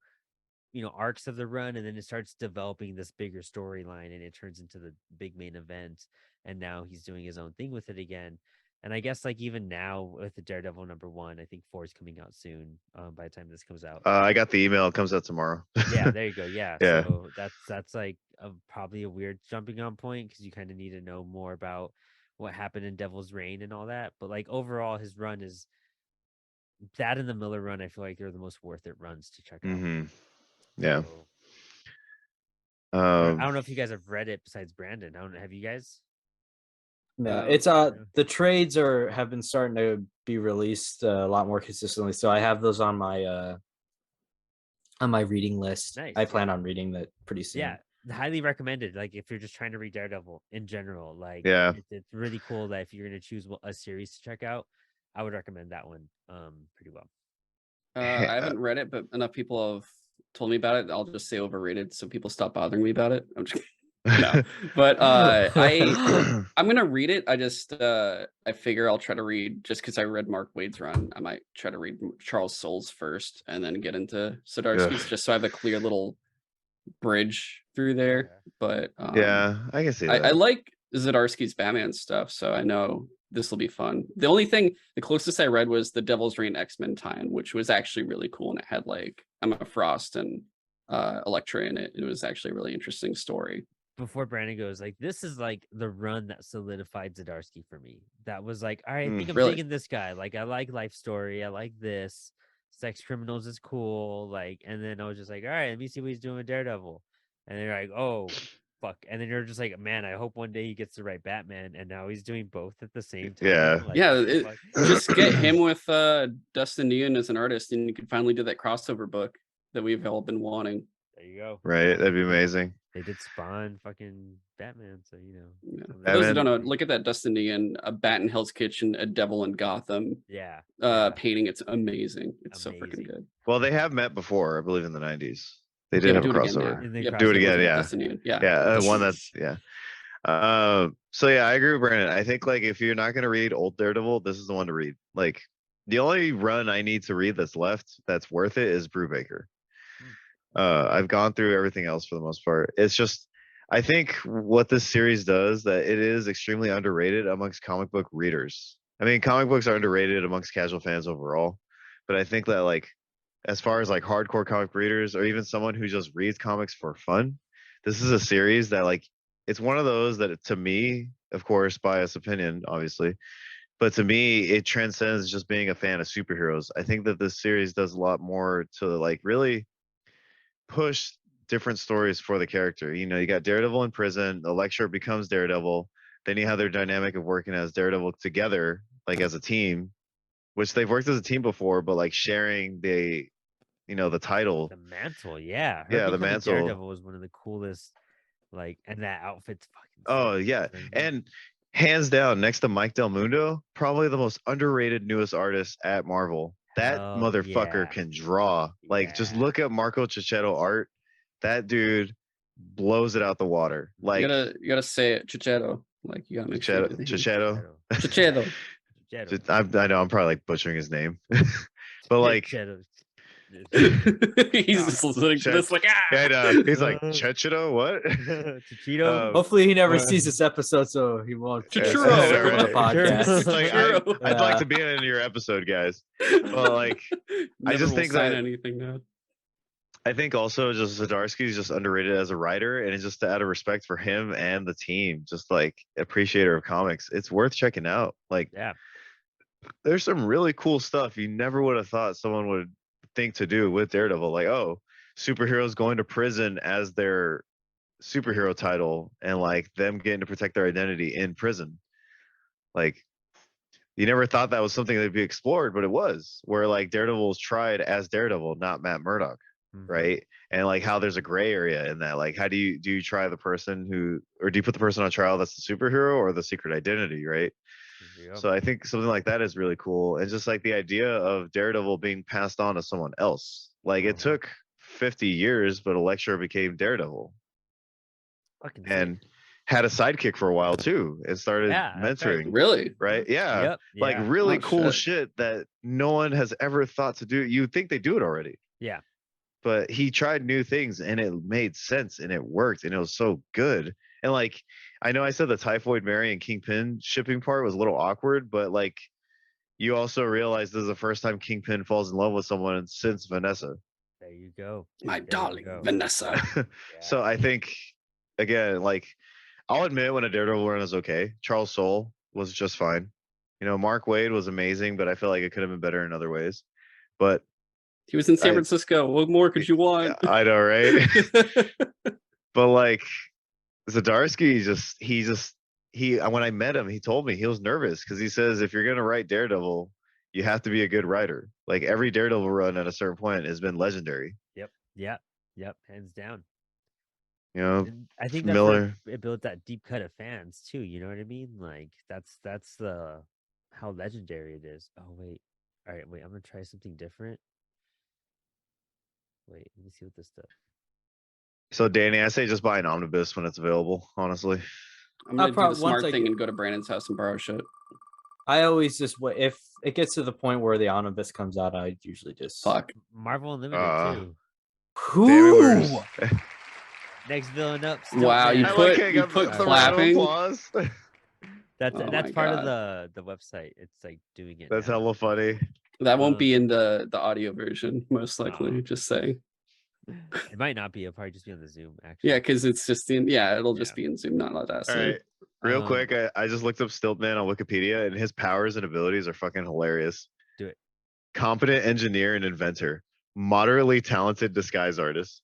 arcs of the run, and then it starts developing this bigger storyline, and it turns into the big main event, and now he's doing his own thing with it again. And I guess like even now with the Daredevil #1, I think 4 is coming out soon, by the time this comes out. I got the email. It comes out tomorrow. Yeah, there you go. Yeah. Yeah. So that's like probably a weird jumping on point, because you kind of need to know more about what happened in Devil's Reign and all that. But like overall, his run is that, and the Miller run, I feel like they're the most worth it runs to check out. Yeah. So, I don't know if you guys have read it besides Brandon. Have you guys? No, it's the trades have been starting to be released a lot more consistently. So I have those on my reading list. Nice, I plan on reading that pretty soon. Yeah, highly recommended. Like if you're just trying to read Daredevil in general, like it's really cool that if you're gonna choose a series to check out, I would recommend that one pretty well. I haven't read it, but enough people have told me about it. I'll just say overrated, so people stop bothering me about it. I'm just no, but I'm gonna read it. I just I figure I'll try to read, just because I read Mark Waid's run, I might try to read Charles Soule's first and then get into Zdarsky's, just so I have a clear little bridge through there. But yeah, I can see that. I like Zdarsky's Batman stuff, so I know this will be fun. The only thing, the closest I read was the Devil's Reign X-Men tie-in, which was actually really cool, and it had like Emma Frost and Elektra in it. It was actually a really interesting story. Before Brandon goes, like, this is like the run that solidified Zdarsky for me. That was like, all right, I think I'm digging this guy. Like, I like Life Story. I like this. Sex Criminals is cool. Like, and then I was just like, all right, let me see what he's doing with Daredevil. And they're like, oh, fuck. And then you're just like, man, I hope one day he gets to write Batman. And now he's doing both at the same time. Yeah. Like, just get him with Dustin Nguyen as an artist, and you can finally do that crossover book that we've all been wanting. There you go. right? That'd be amazing. They did spawn fucking Batman, so you know. Yeah. something For those who Batman- don't know, look at that Destiny and a Bat in Hell's Kitchen, a Devil in Gotham Yeah. yeah. painting. It's amazing. It's so Amazing. freaking good. Well, they have met before, I believe, in the 90s. They Yeah, did but have a do it again now. crossover. And they Yep, Do it crossover again, with yeah. Destiny. Yeah. Yeah, one Destiny. that's yeah. So yeah, I agree with Brandon. I think like if you're not gonna read old Daredevil, this is the one to read. Like the only run I need to read that's left that's worth it is Brubaker. I've gone through everything else for the most part. It's just I think what this series does that it is extremely underrated amongst comic book readers. I mean, comic books are underrated amongst casual fans overall, but I think that like as far as like hardcore comic readers or even someone who just reads comics for fun, this is a series that like it's one of those that to me, of course, biased opinion, obviously, but to me, it transcends just being a fan of superheroes. I think that this series does a lot more to like really push different stories for the character. You know, you got Daredevil in prison, the lecturer becomes Daredevil, then you have their dynamic of working as Daredevil together, like as a team, which they've worked as a team before, but like sharing the the title. The mantle, yeah. Her Yeah, the becoming mantle. Daredevil was one of the coolest, like, and that outfit's fucking. Oh sick. yeah, Mhm. and hands down, next to Mike Del Mundo, probably the most underrated newest artist at Marvel. That Hell motherfucker yeah. can draw. Like, just Yeah. look at Marco Cicchetto art. That dude blows it out the water. Like you gotta say it, Chicheto. Like you gotta make sure. Cicchetto. Chicheto. I know I'm probably like butchering his name, but like Chicheto. He's just like Chet- this, like yeah, I know. He's like Uh, Cicchetto, what? Chichito. Hopefully he never uh, sees this episode, so he won't Churro. on the Right. podcast. It's like Churro. I'd like to be in your episode, guys. Well, like I Never just will think sign that anything now. I think also just Zdarsky is just underrated as a writer, and it's just out of respect for him and the team, just like appreciator of comics. It's worth checking out. Like, Yeah. there's some really cool stuff you never would have thought someone would think to do with Daredevil. Like, oh, superheroes going to prison as their superhero title, and like them getting to protect their identity in prison. Like, you never thought that was something that'd be explored, but it was. Where like Daredevil was tried as Daredevil, not Matt Murdock. Mhm. Right, and like how there's a gray area in that, like how do you try the person who, or do you put the person on trial that's the superhero or the secret identity, right? There you go. So I think something like that is really cool, and just like the idea of Daredevil being passed on to someone else, like it Mhm. took 50 years, but a lecturer became Daredevil Fucking sick. and had a sidekick for a while too and started Yeah, that's right. mentoring, Really? right? Yeah, Yep. like yeah. really Oh, cool shit. shit that no one has ever thought to do. You would think they do it already, Yeah. but he tried new things and it made sense and it worked and it was so good. And like, I know I said the Typhoid Mary and Kingpin shipping part was a little awkward, but like, you also realize this is the first time Kingpin falls in love with someone since Vanessa. There you go. My There you darling go. Vanessa. So Yeah. I think, again, like, I'll admit when a Daredevil run is okay. Charles Soule was just fine. You know, Mark Waid was amazing, but I feel like it could have been better in other ways. But He was in San I- Francisco. What more could you want? I know, right? But like Zdarsky, when I met him, he told me he was nervous because he says if you're gonna write Daredevil, you have to be a good writer. Like every Daredevil run at a certain point has been legendary. Yep. Hands down. You know, And I think that's Miller. where it built that deep cut of fans too. You know what I mean? Like that's the how legendary it is. Oh wait. All right, wait. I'm gonna try something different. Wait, let me see what this does. So Danny, I say just buy an omnibus when it's available. Honestly, I'm gonna do the once smart I thing get- and go to Brandon's house and borrow shit. I always just if it gets to the point where the omnibus comes out, I usually just Fuck. Marvel Unlimited too. Damn it, we're Ooh. Next villain up. Wow, you Stuntman. I put- like how you got put the round of clapping. applause. That's Oh that's my part God. of the website. It's like doing it. That's now. hella funny. That won't be Um, in the audio version, most likely. Aw. Just saying. It might not be. It'll probably just be on the Zoom. Actually. Yeah, because it's just in. Yeah, it'll just Yeah. be in Zoom, not All Audacity. right, real Um, quick, I just looked up Stiltman on Wikipedia, and his powers and abilities are fucking hilarious. Do it. Competent engineer and inventor, moderately talented disguise artist,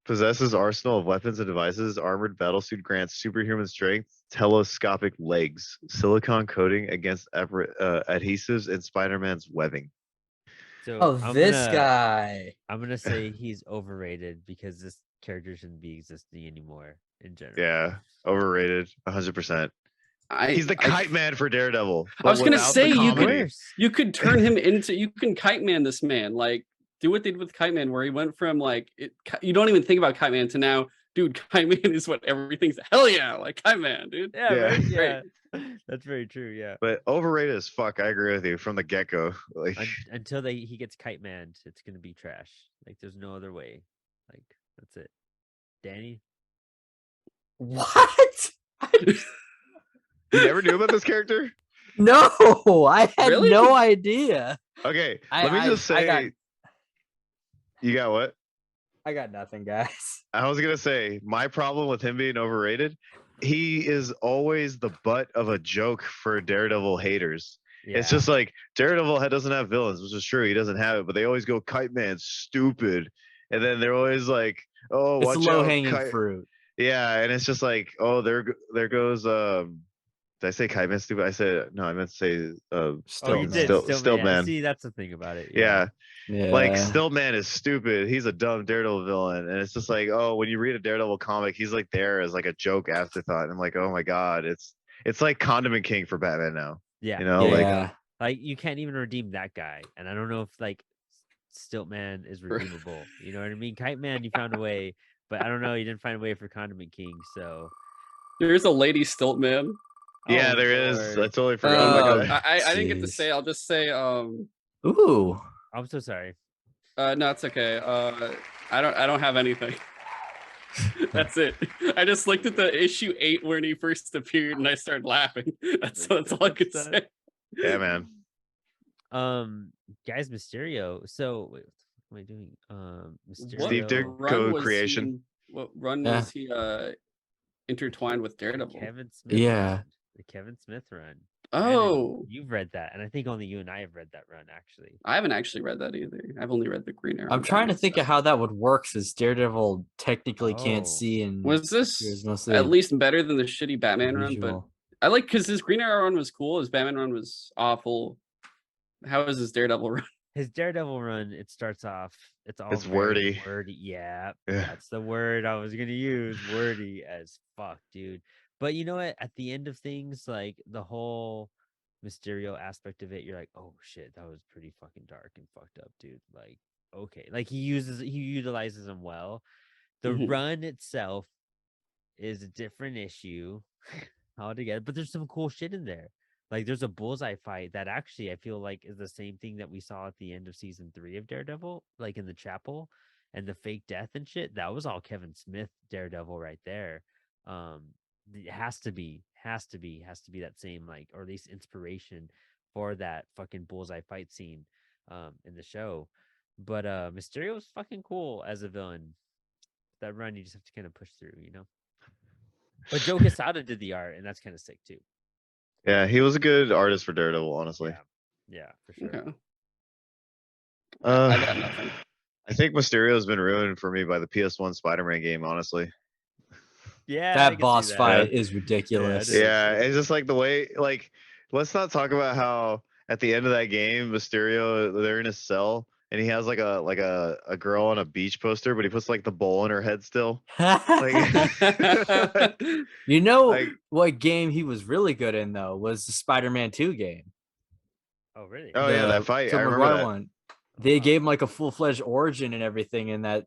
possesses arsenal of weapons and devices, armored battlesuit grants superhuman strength, telescopic legs, silicon coating against adhesives, and Spider-Man's webbing. So Oh, I'm this gonna guy. I'm gonna say he's overrated because this character shouldn't be existing anymore in general. Yeah, overrated, 100%. I He's the I kite man for Daredevil. I was but gonna without say the you comedy. you could turn him into you can Kite Man this man, like do what they did with Kite Man, where he went from like you don't even think about Kite Man to now, dude. Kite Man is what everything's hell yeah, like Kite Man, dude. Yeah, Yeah. right. Great. Yeah, that's very true. Yeah. But overrated as fuck. I agree with you from the get go. Like, Until he gets kite manned, it's gonna be trash. Like there's no other way. Like that's it. Danny. What? you never knew about this character? No, I had Really? no idea. Okay, I- let me I- just I say. got- You got what? I got nothing, guys. I was gonna say my problem with him being overrated. He is always the butt of a joke for Daredevil haters. Yeah. It's just like Daredevil doesn't have villains, which is true. He doesn't have it, but they always go Kite Man, stupid, and then they're always like, "Oh, It's watch low out, hanging Kite-" fruit. Yeah, and it's just like, "Oh, there goes." Did I say Kite Man stupid? I said no. I meant to say Oh, Still, you man. did. Still Still, man. man. See, that's the thing about it. Yeah. Yeah. Like Stillman is stupid. He's a dumb Daredevil villain, and it's just like, oh, when you read a Daredevil comic, he's like there as like a joke afterthought. And I'm like, oh my god, it's like Condiment King for Batman now. Yeah. You know, yeah. Like you can't even redeem that guy, and I don't know if like Stiltman is redeemable. You know what I mean? Kite Man, you found a way, but I don't know. You didn't find a way for Condiment King. So There's a lady Stilt Man. yeah, Oh, there is. Lord. I totally forgot Oh, about that. I didn't get to jeez. say. I'll just say Ooh. I'm so sorry. no, it's okay. I don't have anything. That's it. I just looked at the issue 8 when he first appeared and I started laughing. That's all I could say. Yeah, man. Guys, Mysterio. So wait, what am I doing? Mysterio. Steve run was creation. he in- what run Yeah. was he intertwined with Daredevil? Kevin Smith. Yeah. run. The Kevin Smith run. Oh, Brandon, you've read that, and I think only you and I have read that run actually. I haven't actually read that either. I've only read the Green Arrow. I'm trying to Batman think of stuff. how that would work since Daredevil technically can't Oh. see and Was this hears mostly at least better than the shitty Batman run? But visual. I like because his Green Arrow run was cool. His Batman run was awful. How is his Daredevil run? His Daredevil run, it starts off. It's all It's very wordy. Wordy, yeah. Yeah. That's the word I was gonna use. Wordy as fuck, dude. But you know what? At the end of things, like the whole Mysterio aspect of it, you're like, oh shit, that was pretty fucking dark and fucked up, dude. Like, okay, like he utilizes them well. The Mhm. run itself is a different issue altogether, but there's some cool shit in there. Like there's a bullseye fight that actually I feel like is the same thing that we saw at the end of season 3 of Daredevil, like in the chapel and the fake death and shit. That was all Kevin Smith Daredevil right there. It has to be that same, like, or at least inspiration for that fucking bullseye fight scene in the show. But Mysterio's fucking cool as a villain. That run you just have to kind of push through, you know. But Joe Quesada did the art, and that's kind of sick too. Yeah, he was a good artist for Daredevil, honestly. Yeah, for sure. Okay. Uh, I got nothing. I think Mysterio's been ruined for me by the PS1 Spider-Man game, honestly. Yeah, I That can see boss that. fight is ridiculous. it is. Yeah, it's just like the way, like, let's not talk about how at the end of that game, Mysterio, they're in his cell and he has like a girl on a beach poster, but he puts like the bowl in her head still. Like, You know like, what game he was really good in though was the Spider-Man 2 game. Oh, really? oh yeah, that fight. I remember that. One. They Wow. gave him like a full-fledged origin and everything in that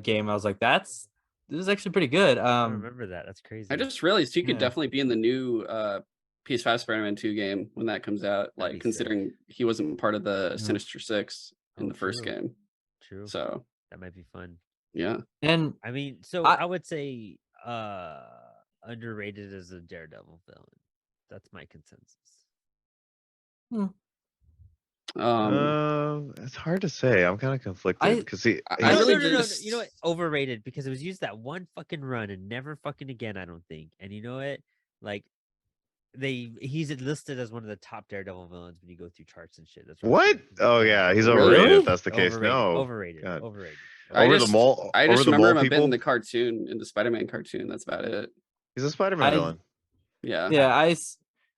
game. I was like, this is actually pretty good. I don't remember that. That's crazy. I just realized he could Yeah. definitely be in the new PS5 Spider-Man 2 game when that comes out. That'd be Like considering he wasn't part of the Yeah. Sinister Six in Oh, the first true. game. True. So That might be fun. yeah. And I mean, so I- I would say underrated as a Daredevil villain. That's my consensus. It's hard to say. I'm kind of conflicted because he. I No, really no, no, no, just- you know what? Overrated because it was used that one fucking run and never fucking again, I don't think. And you know what? Like he's listed as one of the top Daredevil villains when you go through charts and shit. That's What? Oh yeah, he's Really? overrated. If that's the case. Overrated, No. overrated, God. overrated. I Over just- the mole. I over just the remember mole him a bit people. in the cartoon, in the Spider-Man cartoon. That's about it. He's a Spider-Man I- villain. Yeah. yeah,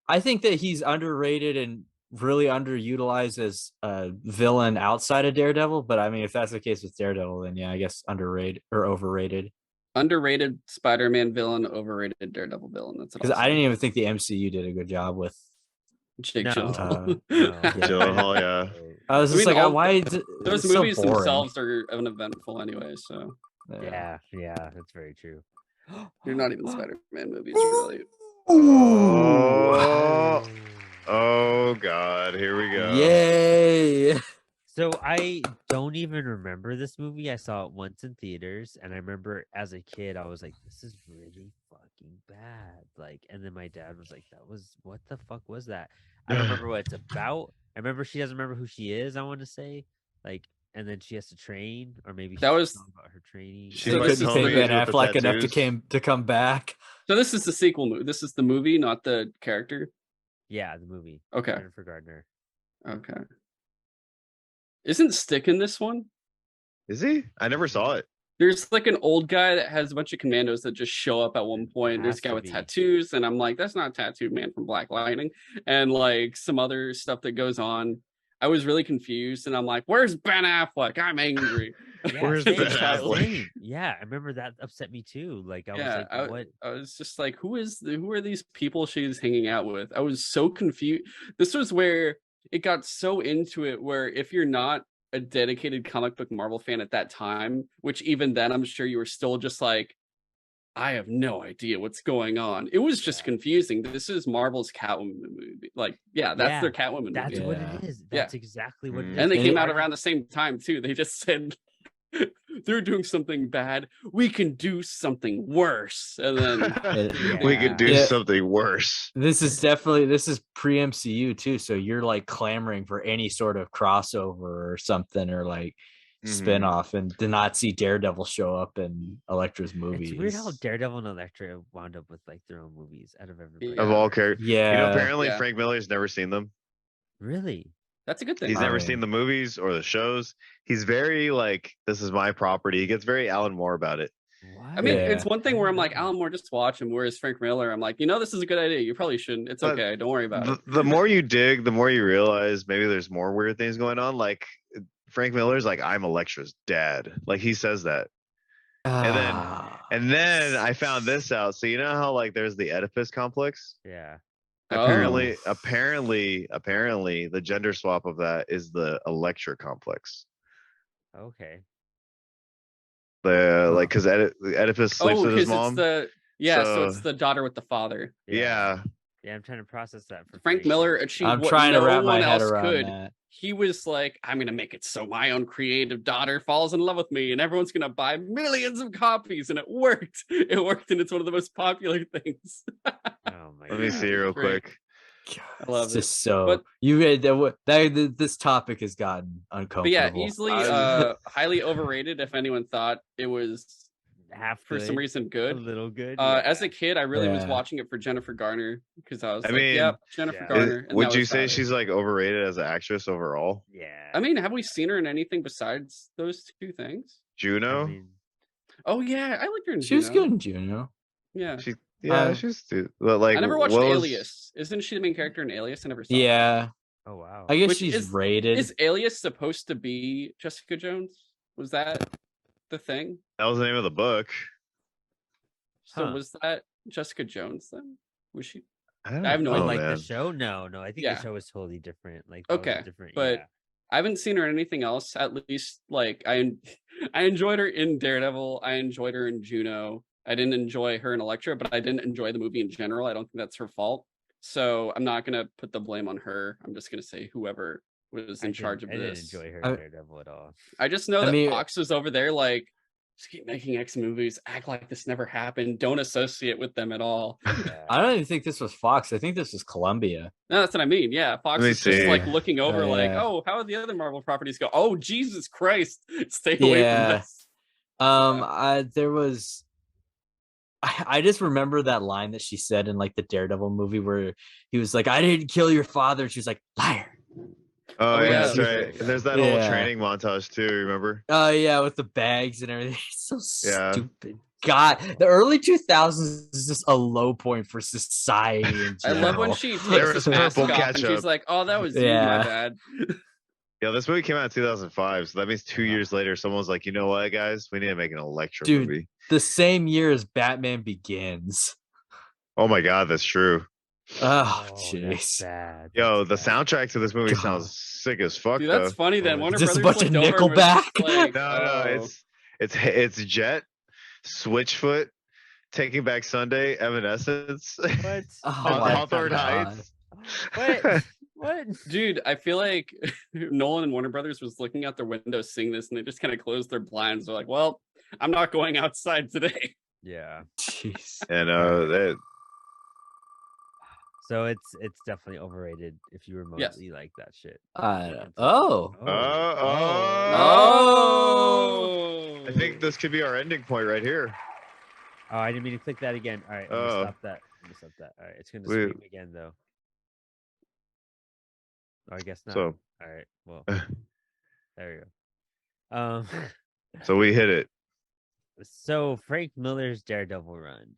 I think that he's underrated and really underutilized as a villain outside of Daredevil. But I mean, if that's the case with Daredevil, then yeah, I guess underrated or overrated. Underrated Spider-Man villain, overrated Daredevil villain. That's Because what I'll I say. didn't even think the MCU did a good job with. Jake No, Gyllenhaal. no. Gyllenhaal, yeah. I was just mean, like, all why? Those it's so movies boring. themselves are uneventful anyway, so Yeah, that's very true. they're not even Spider-Man movies, really. Oh God, here we go. Yay! So I don't even remember this movie. I saw it once in theaters, and I remember as a kid, I was like, "This is really fucking bad." Like, and then my dad was like, what the fuck was that?" I don't remember what it's about. I remember she doesn't remember who she is. I want to say, like, and then she has to train, or maybe That was- talking about her training. She So might this is tell the- me Ben with the Affleck enough tattoos. to come back. So this is the sequel movie. This is the movie, not the character. Yeah, the movie. Okay. Jennifer Gardner. Okay. Isn't Stick in this one? Is he? I never saw it. There's like an old guy that has a bunch of commandos that just show up at one point. There's a Has guy to with be. tattoos, and I'm like, that's not Tattooed Man from Black Lightning, and like some other stuff that goes on. I was really confused, and I'm like, where's Ben Affleck? I'm angry. Yeah, Where's same, Ben Affleck? same. Yeah, I remember that upset me too. Like, I was Yeah, like, "What?" I was just like, who are these people she's hanging out with? I was so confused. This was where it got so into it, where if you're not a dedicated comic book Marvel fan at that time, which even then I'm sure you were still just like, I have no idea what's going on. It was just Yeah. confusing. This is Marvel's Catwoman movie. Like, yeah, that's Yeah, their Catwoman That's movie. what Yeah. it is. Yeah. That's exactly what it is. And they And came it- out around the same time too. They just said they're doing something bad. We can do something worse. And then We could do Yeah. something worse. This is pre MCU too, so you're like clamoring for any sort of crossover or something, or like Mhm. spin-off, and to not see Daredevil show up in Elektra's movies. It's weird how Daredevil and Elektra wound up with like their own movies out of everybody. Yeah. Of all characters. Yeah, You know, apparently Yeah. Frank Miller's never seen them. Really? that's a good thing. He's I never mean- seen the movies or the shows. He's very like, this is my property. He gets very Alan Moore about it. What? I mean, Yeah. it's one thing where I'm like, Alan Moore, just watch him. Whereas Frank Miller, I'm like, this is a good idea. You probably shouldn't. It's But okay. Don't worry about it. The more you dig, the more you realize maybe there's more weird things going on. Like Frank Miller's like, I'm Elektra's dad. Like he says that. And then I found this out. So you know how like there's the Oedipus complex? Yeah. Apparently, the gender swap of that is the Elektra complex. Okay. The like because Oedipus sleeps with his because mom. it's the so it's So- the daughter with the father. Yeah. Yeah, I'm trying to process that. For Frank Miller achieved I'm what trying no to wrap my one head else around could. that. He was like, I'm gonna make it so my own creative daughter falls in love with me, and everyone's gonna buy millions of copies, and it worked. It worked, and it's one of the most popular things. Oh my Let me see real Great. quick. I love It's it. just so But- this topic has gotten uncomfortable. But yeah, easily I- highly overrated. If anyone thought it was half for some good, reason a good. little good. As a yeah. kid, I really was Yeah. watching it for Jennifer Garner because I was I like, mean, yep, Jennifer yeah. Garner. and Would that you was say about it. she's like overrated as an actress overall? Yeah. I mean, have we seen her in anything besides those two things? Juno? I mean, Oh yeah, I liked her in She was Juno. good in Juno. Yeah, She's but like I never watched what was- Alias. Isn't she the main character in Alias? I never saw. Yeah, oh wow. I guess Which she's is- rated. Is Alias supposed to be Jessica Jones? Was that the thing? That was the name of the book. So Huh. was that Jessica Jones then? Was she? I don't I have no know, Oh, like man. the show? No. I think Yeah. the show was totally different. Like that was Okay, a different. but yeah. I haven't seen her in anything else. At least, like I enjoyed her in Daredevil. I enjoyed her in Juno. I didn't enjoy her in Elektra, but I didn't enjoy the movie in general. I don't think that's her fault. So I'm not gonna put the blame on her. I'm just gonna say whoever was in charge of I this. didn't enjoy her I- in Daredevil at all. I just know I that mean- Fox was over there like, just keep making X movies, act like this never happened, don't associate with them at all. Yeah. I don't even think this was Fox. I think this was Columbia. No, that's what I mean. Yeah, Fox Let me is just see. like looking over, like, yeah. oh, how are the other Marvel properties go? Oh, Jesus Christ, stay away Yeah. from this. There was. I just remember that line that she said in like the Daredevil movie where he was like, "I didn't kill your father," and she was like, "Liar." Oh, Oh, yeah, yeah. that's right. There's that whole Yeah. training montage too, remember? Oh yeah, with the bags and everything. It's so Yeah. stupid. God, the early 2000s is just a low point for society in I love when general. she There takes was his mask purple off and ketchup. she's like, "Oh, that was you, my Yeah. bad." Yeah, this movie came out in 2005, so that means 2 Uh-huh. years later, someone was like, you know what, guys, we need to make an Electro Dude. movie. The same year as Batman Begins. Oh my god, that's true. Oh, that's jeez. sad. Yo, That's the bad. soundtrack to this movie God. sounds sick as fuck. Dude, that's though. funny. Then Oh, Warner just a Brothers bunch of looked over and was just Nickelback. like, No, it's Jet, Switchfoot, Taking Back Sunday, Evanescence, What? Oh my Hawthorne God. Heights. What? What? Dude, I feel like Nolan and Warner Brothers was looking out their window seeing this, and they just kind of closed their blinds. They're like, "Well, I'm not going outside today." Yeah. Jeez. And Alright. So it's definitely overrated if you remotely like that shit. Oh. Oh, I think this could be our ending point right here. Oh, I didn't mean to click that again. All right, I'm gonna Oh. stop that. I'm gonna stop that. All right, it's gonna We- scream again though. Oh, I guess not. So, All right, well, there we go. so we hit it. So Frank Miller's Daredevil run.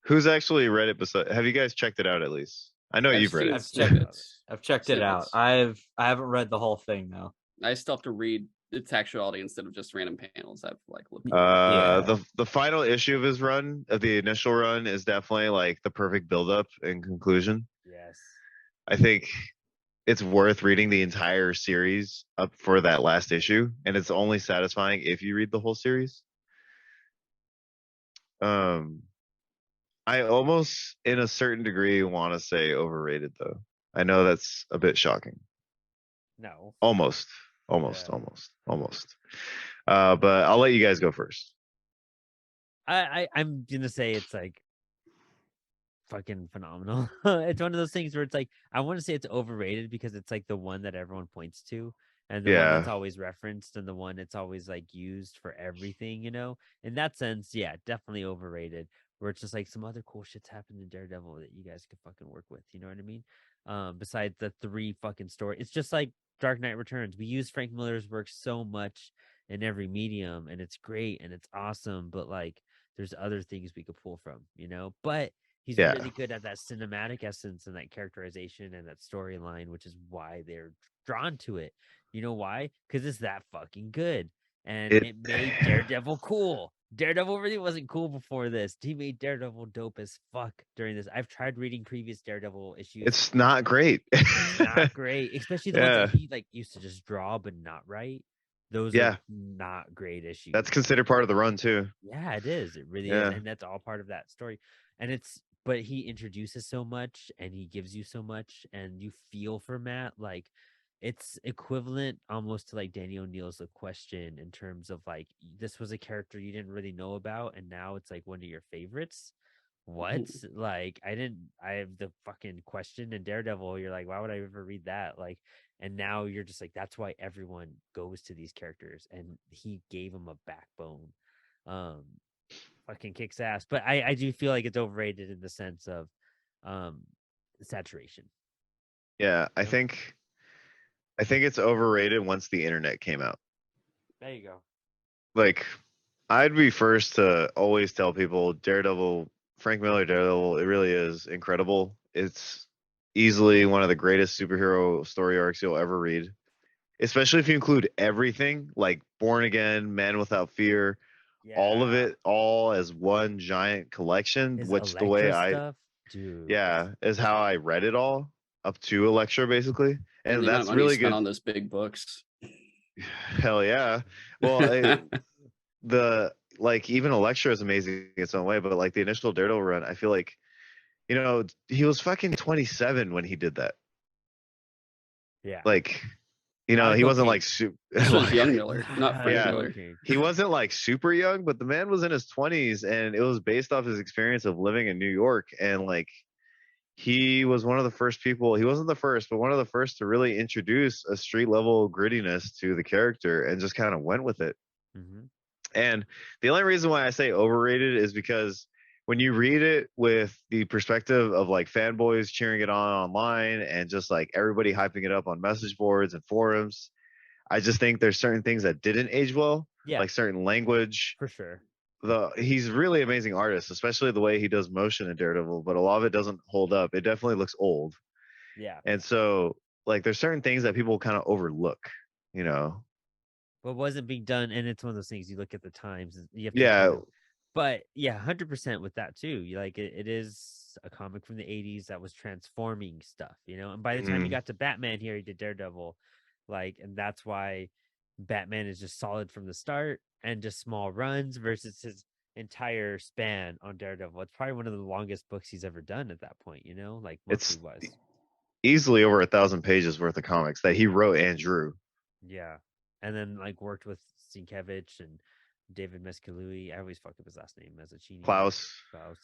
Who's actually read it? Have you guys checked it out at least? I know you've read seen it. I've checked it. I've checked it out. Snippets. I haven't read the whole thing though. I still have to read the textuality instead of just random panels. I've like looked. Yeah. The final issue of his run, of the initial run, is definitely like the perfect build-up and conclusion. Yes. I think it's worth reading the entire series up for that last issue, and it's only satisfying if you read the whole series. I almost, in a certain degree, want to say overrated, though. I know that's a bit shocking. No. Almost. But I'll let you guys go first. I'm gonna say it's like fucking phenomenal. It's one of those things where it's like I want to say it's overrated because it's like the one that everyone points to and the one Yeah. that's always referenced and the one it's always like used for everything, you know. In that sense, yeah, definitely overrated. Where it's just like some other cool shit's happened in Daredevil that you guys could fucking work with. You know what I mean? Besides the 3 fucking story, it's just like Dark Knight Returns. We use Frank Miller's work so much in every medium, and it's great and it's awesome. But like, there's other things we could pull from, you know. But he's Yeah. really good at that cinematic essence and that characterization and that storyline, which is why they're drawn to it. You know why? Because it's that fucking good, and it made Daredevil cool. Daredevil really wasn't cool before this. He made Daredevil dope as fuck during this. I've tried reading previous Daredevil issues. It's not great. It's not great, especially the ones that he like used to just draw but not write. Those Yeah. are not great issues. That's considered part of the run too. Yeah, it is. It really Yeah. is, and that's all part of that story. And but he introduces so much, and he gives you so much, and you feel for Matt. Like it's equivalent almost to like Danny O'Neill's The Question in terms of like this was a character you didn't really know about, and now it's like one of your favorites. What? Like I have the fucking Question and Daredevil. You're like, why would I ever read that? Like, and now you're just like, that's why everyone goes to these characters, and he gave them a backbone. Fucking kicks ass. But I do feel like it's overrated in the sense of saturation. Yeah, I think it's overrated once the internet came out. There you go. Like, I'd be first to always tell people Daredevil, Frank Miller Daredevil, it really is incredible. It's easily one of the greatest superhero story arcs you'll ever read. Especially if you include everything, like Born Again, Man Without Fear, all of it, all as one giant collection, His which the way Elektra I stuff, dude. yeah, is how I read it all up to Electra basically. And the amount that's of money really spent good. on those big books. Hell yeah. Well, the like even Electra is amazing in its own way, but like the initial Daredevil run, I feel like, you know, he was fucking 27 when he did that. Yeah. Like, you know, he wasn't like super. This was young Miller, not Frank Yeah. Miller. He wasn't like super young, but the man was in his 20s, and it was based off his experience of living in New York. And like, he was one of the first people. He wasn't the first, but one of the first to really introduce a street level grittiness to the character, and just kind of went with it. Mm-hmm. And the only reason why I say overrated is because when you read it with the perspective of like fanboys cheering it on online and just like everybody hyping it up on message boards and forums, I just think there's certain things that didn't age well, Yeah, like certain language. for sure. He's really amazing artist, especially the way he does motion in Daredevil, but a lot of it doesn't hold up. It definitely looks old. Yeah. And so like there's certain things that people kind of overlook, you know. What wasn't being done, and it's one of those things you look at the times, you have to Yeah. kind of, but yeah, 100% with that too. You like it is a comic from the 80s that was transforming stuff, and by the time you Mhm. got to Batman here, he did Daredevil, and that's why Batman is just solid from the start and just small runs versus his entire span on Daredevil. It's probably one of the longest books he's ever done at that point, like It's monthly was. easily over 1,000 pages worth of comics that he wrote and drew. Yeah. And then worked with Sienkiewicz and David Mescalui. I always fuck up his last name, Mazzacchini. Klaus.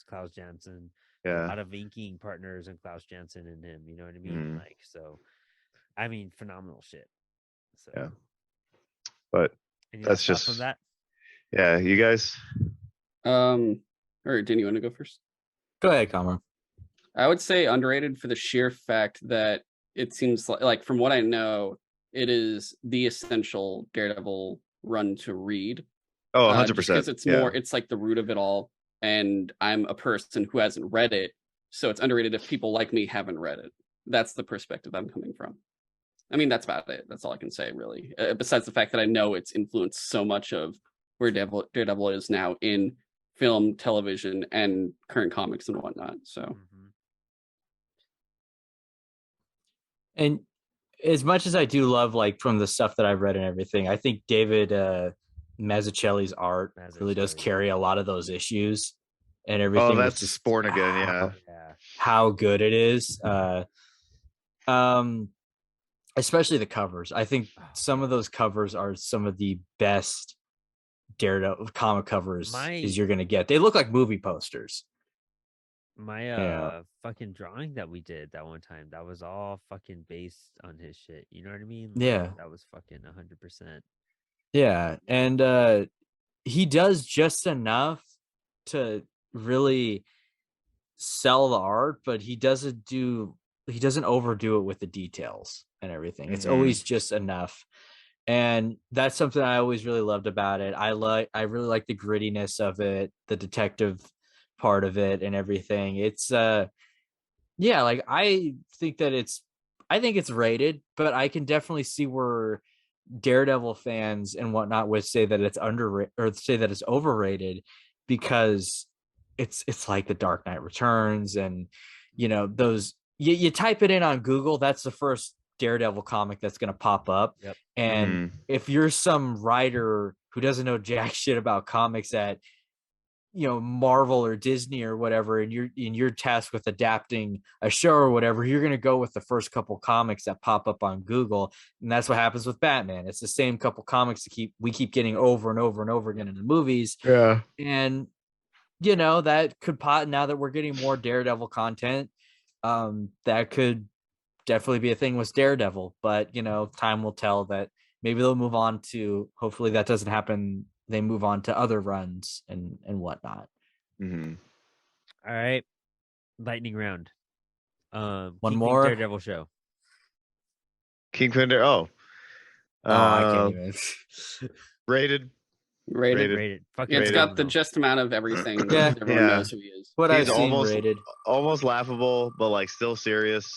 Klaus Janson. A Yeah. lot of inking partners and Klaus Janson and him, you know what I mean? Mhm. So I mean phenomenal shit. So Yeah. But any that's last thoughts just on that? Yeah, you guys. Or Dan, you want to go first? Go ahead, Kamron. I would say underrated for the sheer fact that it seems like from what I know, it is the essential Daredevil run to read. Oh, Just because 100%. it's Yeah. more, it's like the root of it all. And I'm a person who hasn't read it. So it's underrated if people like me haven't read it. That's the perspective I'm coming from. I mean, that's about it. That's all I can say, really. Besides the fact that I know it's influenced so much of where Daredevil is now in film, television, and current comics and whatnot. So Mhm. And as much as I do love from the stuff that I've read and everything, I think David Mazzucchelli's art really does Mazzucchelli. carry a lot of those issues and Oh, everything. with that's just Born Again. Yeah. Yeah. how good it is. Especially the covers. I think some of those covers are some of the best Daredevil comic covers you're gonna get. They look like movie posters. My fucking drawing that we did that one time, that was all fucking based on his shit. You know what I mean? Yeah. That was fucking 100%. Yeah. And he does just enough to really sell the art, but he doesn't overdo it with the details and everything. It's Mhm. always just enough. And that's something I always really loved about it. I really like the grittiness of it, the detective part of it and everything. It's yeah, I think it's rated, but I can definitely see where Daredevil fans and whatnot would say that it's underrated or say that it's overrated because it's like the Dark Knight Returns and those you type it in on Google, that's the first Daredevil comic that's going to pop up. Yep. And Mhm. if you're some writer who doesn't know jack shit about comics at Marvel or Disney or whatever, and you're tasked with adapting a show or whatever, you're going to go with the first couple comics that pop up on Google. And that's what happens with Batman. It's the same couple comics we keep getting over and over and over again in the movies. Yeah. And that could now that we're getting more Daredevil content, that could definitely be a thing with Daredevil. But time will tell. That maybe they'll move on to, hopefully that doesn't happen, they move on to other runs and whatnot. Mhm. All right. Lightning round. One Kingpin more Daredevil show. Kingpin. Oh. I can't even. Rated. rated. Fucking Yeah, it's got the phenomenal. just amount of everything. Yeah. Everyone Yeah. knows who he is. What He's I've seen rated. almost laughable, but still serious.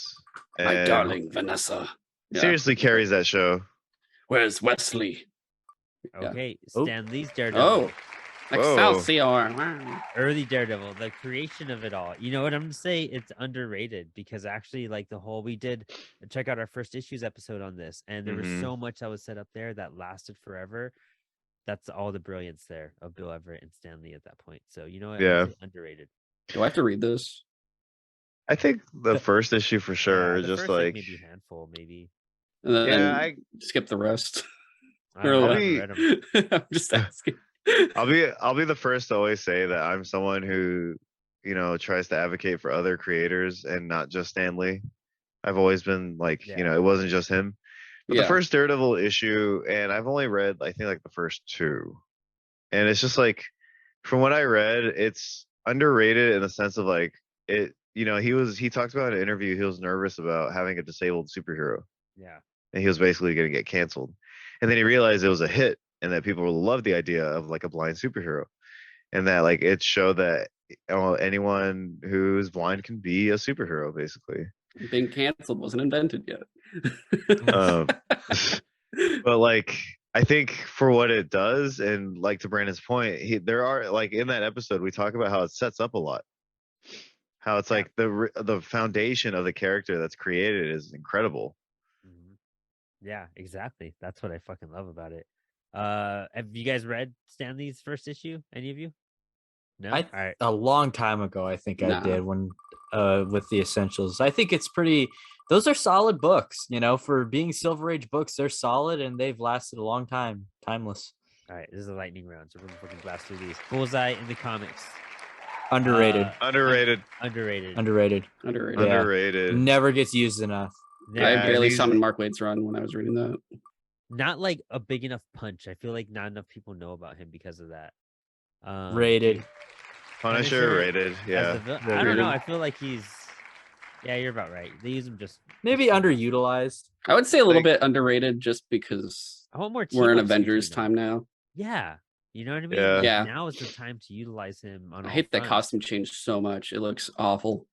My And darling Vanessa. Yeah. seriously carries that show. Where's Wesley? Yeah. Okay, Oh. Stan Lee's Daredevil. Oh, Whoa. Excelsior. Wow. Early Daredevil, the creation of it all. You know what I'm gonna say? It's underrated because actually, the whole we did check out our first issues episode on this, and there was Mhm. so much that was set up there that lasted forever. That's all the brilliance there of Bill Everett and Stan Lee at that point. So you know what? Yeah. I'm gonna say underrated. Do I have to read this? I think the first issue for sure. Yeah, the Just first, maybe a handful, maybe. And then Yeah, I skip the rest. I don't know, I I'll haven't read 'em. I'm just asking. I'll be the first to always say that I'm someone who, tries to advocate for other creators and not just Stan Lee. I've always been Yeah. it wasn't just him. But Yeah. the first Daredevil issue, and I've only read I think the first two. And it's just from what I read, it's underrated in the sense of it, he talked about in an interview he was nervous about having a disabled superhero. Yeah. And he was basically going to get canceled. and then he realized it was a hit and that people loved the idea of like a blind superhero, and that like it showed that anyone who's blind can be a superhero basically. Being canceled wasn't invented yet. um, but like I think for what it does, and like to Brandon's point, there are like in that episode we talk about how it sets up a lot, how it's like the foundation of the character that's created is incredible. Yeah, exactly. That's what I fucking love about it. Have you guys read Stanley's first issue? Any of you? No. All right. A long time ago, I think Nah. I did when with the Essentials. I think it's pretty. Those are solid books, you know, for being Silver Age books. They're solid and they've lasted a long time, timeless. All right, this is a lightning round, so we're gonna fucking blast through these. Bullseye in the comics. Underrated. Underrated. Underrated. Underrated. Underrated. Yeah. Underrated. Never gets used enough. I Yeah, barely he's- summoned Mark Waid's run when I was reading that. Not like a big enough punch. I feel like not enough people know about him because of that. Rated. Punisher rated. as Yeah. the I don't Rated. know. I feel like he's. Yeah, you're about right. They use him just. Maybe underutilized. I would say a little Like- bit underrated just because I want more. we're in team-ups Avengers between time them. now. Yeah, you know what I mean. Yeah. Like, Yeah. Now is the time to utilize him. On I all hate that fronts. costume changed so much. It looks awful.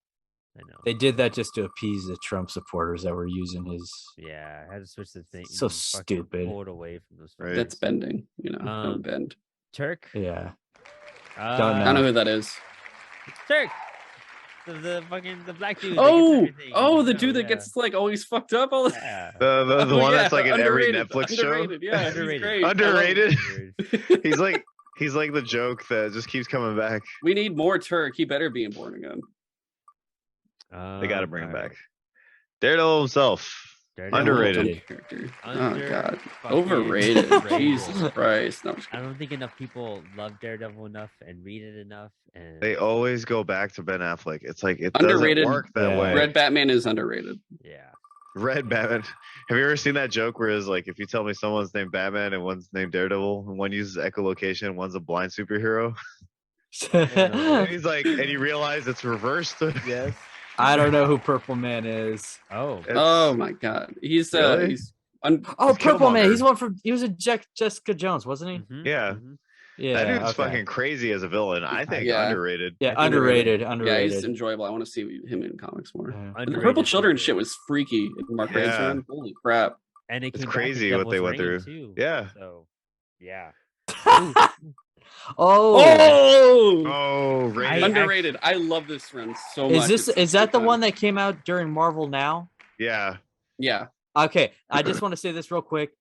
I know. They did that just to appease the Trump supporters that were using his. Yeah, I had to switch the thing. So and fucking stupid. Pull it away from those. Right. That's bending, you know. Don't bend. Turk. Yeah. Uh, I don't know who that is. Turk. The fucking the black dude. that gets Oh, everything. oh, the No, dude that yeah. gets like always fucked up all the Yeah. The Oh, one yeah, that's like in every underrated, Netflix show. underrated, Yeah, he's Underrated. great. I love him. Underrated. he's like the joke that just keeps coming back. We need more Turk. He better be in Born Again. They got to bring him alright. back. Daredevil himself. Daredevil. Underrated. Character. Oh Under god, fucking overrated. rated. Jesus Christ. No, I'm just I kidding. don't think enough people love Daredevil enough and read it enough. And They always go back to Ben Affleck. It's like it Underrated. doesn't work that Yeah. way. Red Batman is underrated. yeah, Red Batman. Have you ever seen that joke where it's like if you tell me someone's named Batman and one's named Daredevil and one uses echolocation, one's a blind superhero? And he's like, and you realize it's reversed. yes. I don't know who Purple Man is. Oh, Oh my god. He's Really? he's Oh, It's Purple Man. Killmonger. He's one from. He was a Jessica Jones, wasn't he? mhm, Yeah. mhm. Yeah. That dude's okay. fucking crazy as a villain. I think Yeah. underrated. Yeah, I think underrated. yeah, Underrated. he's enjoyable. I want to see him in comics more. Yeah. And the Underrated Purple Children superhero. shit was freaky in Mark Waid's Yeah. run. Holy crap. And it It's came back crazy in what they Devil's went Reign, through. too. Yeah. So, yeah. Oh, Oh, Oh, rated. underrated. I love this run so much. is that the one that came out during Marvel Now? Yeah. Yeah. Okay, I just want to say this real quick.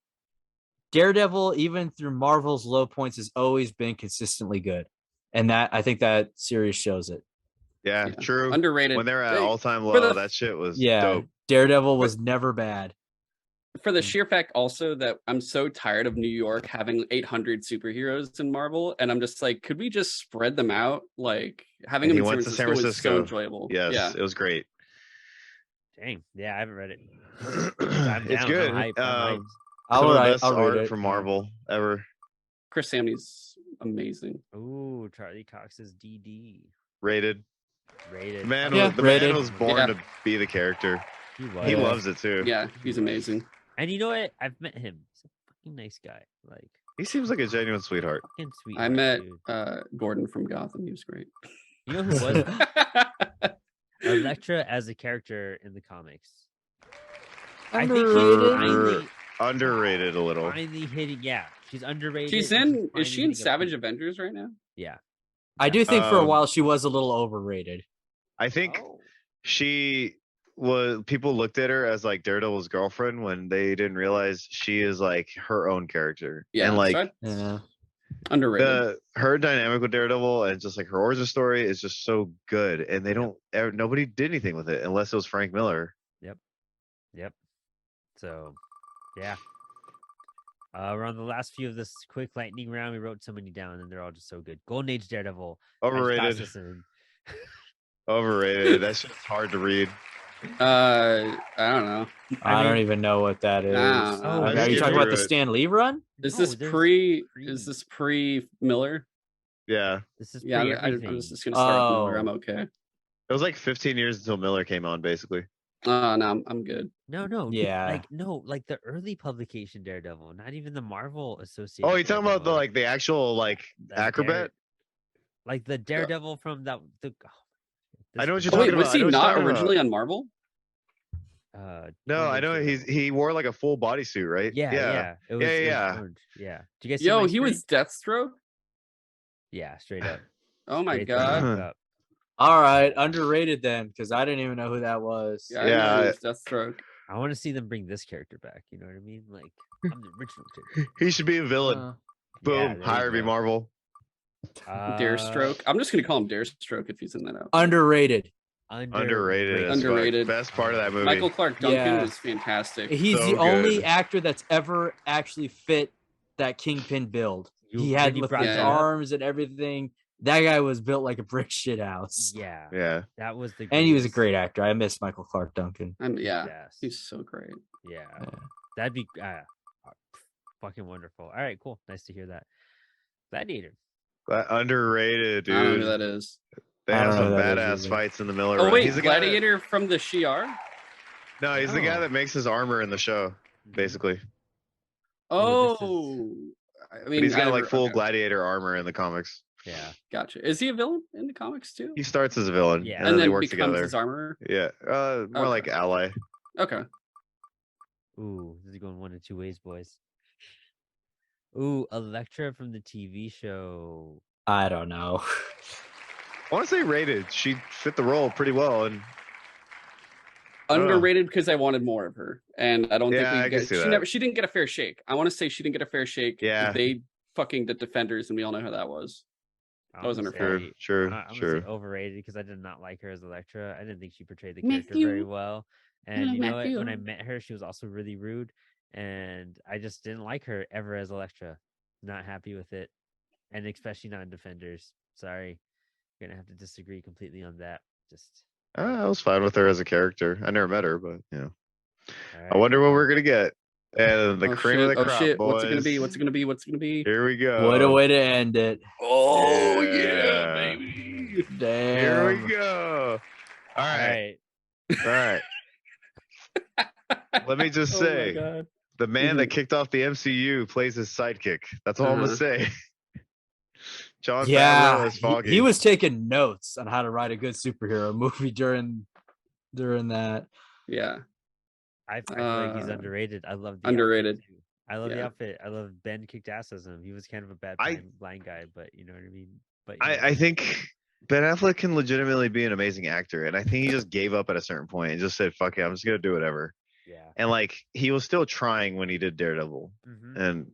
Daredevil, even through Marvel's low points, has always been consistently good, and that I think that series shows it. Yeah. Yeah. True. Underrated. When they're at Hey, all time for low, the- that shit was Yeah, dope. Daredevil was never bad. For the sheer fact also that I'm so tired of New York having 800 superheroes in Marvel, and I'm just like, could we just spread them out? Like having And them he in went San to San Francisco was Francisco. so enjoyable. Yes, Yeah. it was great. Dang. Yeah, I haven't read it. It's good. I'm hyped, I'm hyped. Some of the best I'll read art it. from Marvel ever. Chris Samney's amazing. Ooh, Charlie Cox's DD. Rated. Rated. The man, Yeah, the rated. man was born Yeah. to be the character. He was. He Yeah. loves it too. Yeah, he's amazing. And you know what? I've met him. He's a fucking nice guy. Like, He seems like a genuine sweetheart. fucking sweet. I met Dude. Gordon from Gotham. He was great. You know who was Elektra as a character in the comics? I think she's Underrated. Underrated a little. finally hitting. Yeah, she's underrated. She's and in. finally Is she in hitting a Savage peak. Avengers right now? Yeah. I do think for a Um, while she was a little overrated. I think Oh. she was. People looked at her as like Daredevil's girlfriend when they didn't realize she is like her own character. Yeah, and like so Yeah. underrated. her dynamic with Daredevil and just like her origin story is just so good, and they don't. Nobody did anything with it unless it was Frank Miller. Yep. So, yeah. We're on the last few of this quick lightning round. We wrote so many down, and they're all just so good. Golden Age Daredevil. Overrated. Assassin. Overrated. That's just hard to read. I don't know. I don't even know what that is. Nah. Oh, Are just you get talking about through the it. Stan Lee run? Is No, this there's pre? pre- Is this pre Miller? Yeah, This is Yeah, pre I everything. was just gonna start with Miller. Oh. I'm okay. it was like 15 years until Miller came on, basically. No, I'm good. No, Yeah. like the early publication Daredevil, not even the Marvel associated. Oh, you're talking about Daredevil, the actual the acrobat? like the Daredevil from that. I know what this you're Oh, one- wait, talking was about. I he know what you're not talking about. originally on Marvel? No, I know Daredevil. he wore like a full bodysuit, right? Yeah. It was, it was yeah. orange. Yeah. Do you guys see Yo, my he was screen? Deathstroke. Yeah, straight up. Oh my Straight the god. fuck up. All right, underrated then, because I didn't even know who that was. Yeah, I know Yeah. he was Deathstroke. I want to see them bring this character back. You know what I mean? Like, I'm the original character. He should be a villain. Uh, Boom. Yeah, there you Hire me, go. Marvel. Darestroke. I'm just gonna call him Darestroke if he's in that outfit. underrated. Underrated. as fuck. Underrated. Best part of that movie. Michael Clark Duncan Yeah. was fantastic. He's So the only good. actor that's ever actually fit that Kingpin build. He had with brought his that up. arms and everything. That guy was built like a brick shit house. Yeah, Yeah. that was the. And he was a greatest- great actor. I miss Michael Clark Duncan. Yeah, Yes. he's so great. Yeah, that'd be fucking wonderful. All right, cool. Nice to hear that. Gladiator. Underrated, I don't know who dude. that is. They I have don't know some who that is badass either. fights in the Miller Oh Run. wait, He's the guy that- Gladiator from the Shi'ar. No, he's the guy Oh. that makes his armor in the show, basically. Oh, this is- Oh, I But mean, he's got I like never- full okay, gladiator armor in the comics. Yeah. Gotcha. Is he a villain in the comics too? He starts as a villain, Yeah. and, and then they then work becomes together. his armor. Yeah, more like Okay. ally. Okay. Ooh, this is going one of two ways, boys. Ooh, Elektra from the TV show. I don't know. I want to say rated. She fit the role pretty well, and I don't know. Underrated because I wanted more of her, and I don't Yeah, I think can we see get, that. she didn't get a fair shake. I want to say she didn't get a fair shake. 'cause Yeah. they fucking the Defenders, and we all know how that was. I'm wasn't gonna her say- fault. Sure, I'm gonna sure. say overrated because I did not like her as Elektra. I didn't think she portrayed the Matthew. character very well. And Hello, you know what? When I Matthew. met her, she was also really rude, and I just didn't like her ever as Elektra. Not happy with it, and especially not in Defenders. Sorry, gonna have to disagree completely on that. Just I was fine with her as a character. I never met her, but you know. all I right. wonder what we're gonna get. And the Oh, cream shit. of the Oh crop, shit! boys. What's it gonna be? What's it gonna be? What's it gonna be? Here we go. What a way to end it. Oh Yeah. baby! Damn. Here we go. All All right. right. All right. Let me just Oh my say, God. the man that kicked off the MCU plays his sidekick. That's all I'm gonna say. John Favreau Yeah, is Foggy. he was taking notes on how to write a good superhero movie during that. Yeah, I feel like he's Uh, underrated. I love the underrated. outfit, too. I love the Yeah. outfit. I love Ben kicked ass as him. He was kind of a bad blind guy, but you know what I mean. But you know, I think Ben Affleck can legitimately be an amazing actor, and I think he just gave up at a certain point and just said, "Fuck it, I'm just gonna do whatever." yeah. And like he was still trying when he did Daredevil, Mhm. and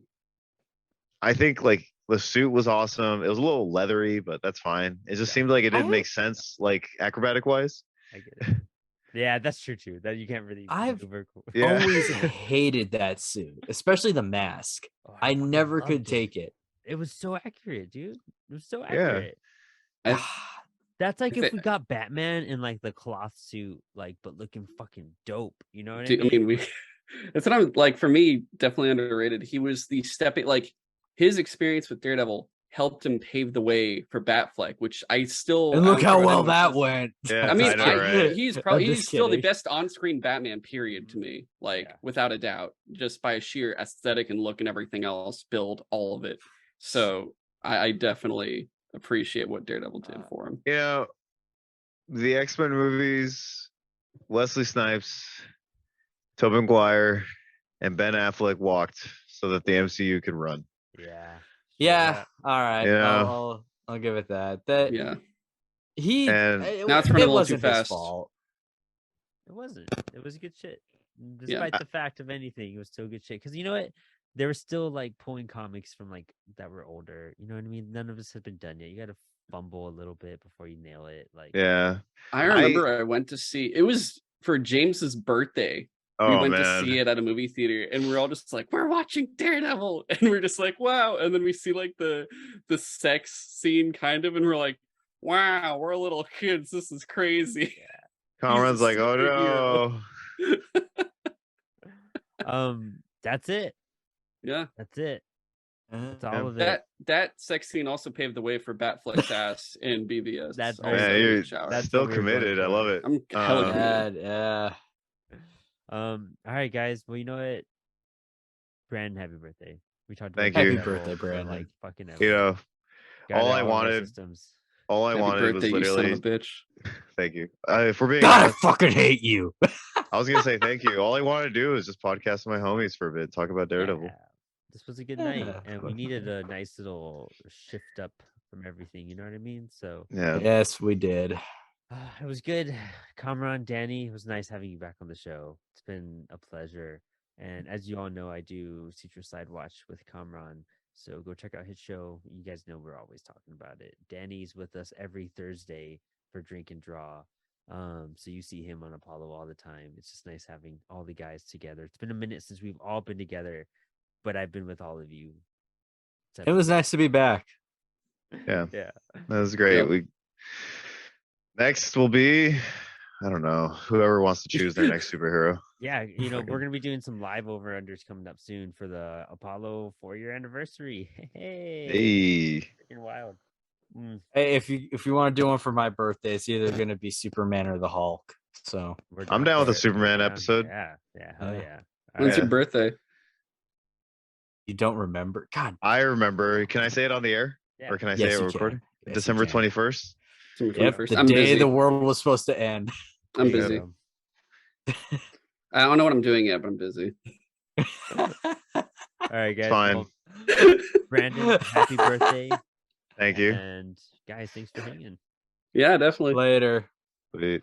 I think like the suit was awesome. It was a little leathery, but that's fine. It just Yeah. seemed like it didn't I- make sense, like acrobatic wise. I get it. Yeah, that's true too. That you can't really. I've maneuver cool. Yeah. Always hated that suit, especially the mask. Oh, I fucking never loved could it. take it. It was so accurate, dude. It was so Yeah. accurate. That's like If if it- we got Batman in like the cloth suit, like but looking fucking dope. You know what Dude, I mean? we. That's what I'm like. For me, definitely underrated. He was the stepping like his experience with Daredevil helped him pave the way for Batfleck, which I still. And look I don't how care what well anyone that says. went. Yeah, I mean, I know, right? he's I'm probably just he's still the kidding. best on-screen Batman. Period to me, like Yeah. without a doubt, just by sheer aesthetic and look and everything else, build all of it. So I definitely appreciate what Daredevil did for him. You know, the X-Men movies, Wesley Snipes, Tobey Maguire, and Ben Affleck walked so that the MCU could run. Yeah. Yeah, all right. Yeah. I'll give it that. That Yeah, he And- Now it's running a little too wasn't his fast. fault. It wasn't. It was good shit. Despite Yeah. the fact of anything, it was still good shit. Because you know what? They were still like pulling comics from like that were older. You know what I mean? None of this has been done yet. You got to fumble a little bit before you nail it. Like, Yeah. I remember I went to see it was for James's birthday. We Oh went man. to see it at a movie theater, and we're all just like, "We're watching Daredevil," and we're just like, "Wow!" And then we see like the sex scene, kind of, and we're like, "Wow, we're little kids. This is crazy." Kamron's a like, oh no. that's it. Yeah, That's it. That's all Yeah. of it. that sex scene also paved the way for Batfleck's ass in BVS. That's also very Yeah, in the you're shower. That's still what we were going committed. I for. love it. I'm hella Uh, committed. Yeah. All right, guys. Well, you know what? Brandon, happy birthday. We talked about Thank Happy you. Daredevil birthday, for, Brandon. like fucking ever. You know, Got all it I all of our wanted- systems. all I Happy wanted birthday, was you son of a literally. bitch. Thank you. If we're being God, I honest, fucking hate you. I was gonna say thank you. All I want to do is just podcast with my homies for a bit, talk about Daredevil. Yeah. This was a good night, Yeah. and we needed a nice little shift up from everything. You know what I mean? So Yeah. Yes, we did. it was good. Kamran, Danny, it was nice having you back on the show. It's been a pleasure. And as you all know, I do Suture Side Watch with Kamran. So go check out his show. You guys know we're always talking about it. Danny's with us every Thursday for Drink and Draw. So you see him on Apollo all the time. It's just nice having all the guys together. It's been a minute since we've all been together, but I've been with all of you. It was nice to be back. Yeah. Yeah. That was great. Yep. Next will be, I don't know, whoever wants to choose their next superhero. Yeah, we're gonna be doing some live over unders coming up soon for the Apollo 4-year anniversary. Hey, Hey. freaking wild. Hey, if you want to do one for my birthday, it's either gonna be Superman or the Hulk. So We're I'm down with for the it. Superman We're down. episode. Yeah, hell Yeah. yeah. When's Yeah. your birthday? you don't remember? God, I remember. Can I say it on the air? Yeah. Or can I say yes, it you recording? can. Yes, you December can. 21st. December Yep, 21st. the I'm day busy. the world was supposed to end. I'm There you busy. go. I don't know what I'm doing yet, but I'm busy. All right, guys. Fine. Well, Brandon, happy birthday. Thank you. And guys, thanks for hanging. Yeah, definitely. Later. Sweet.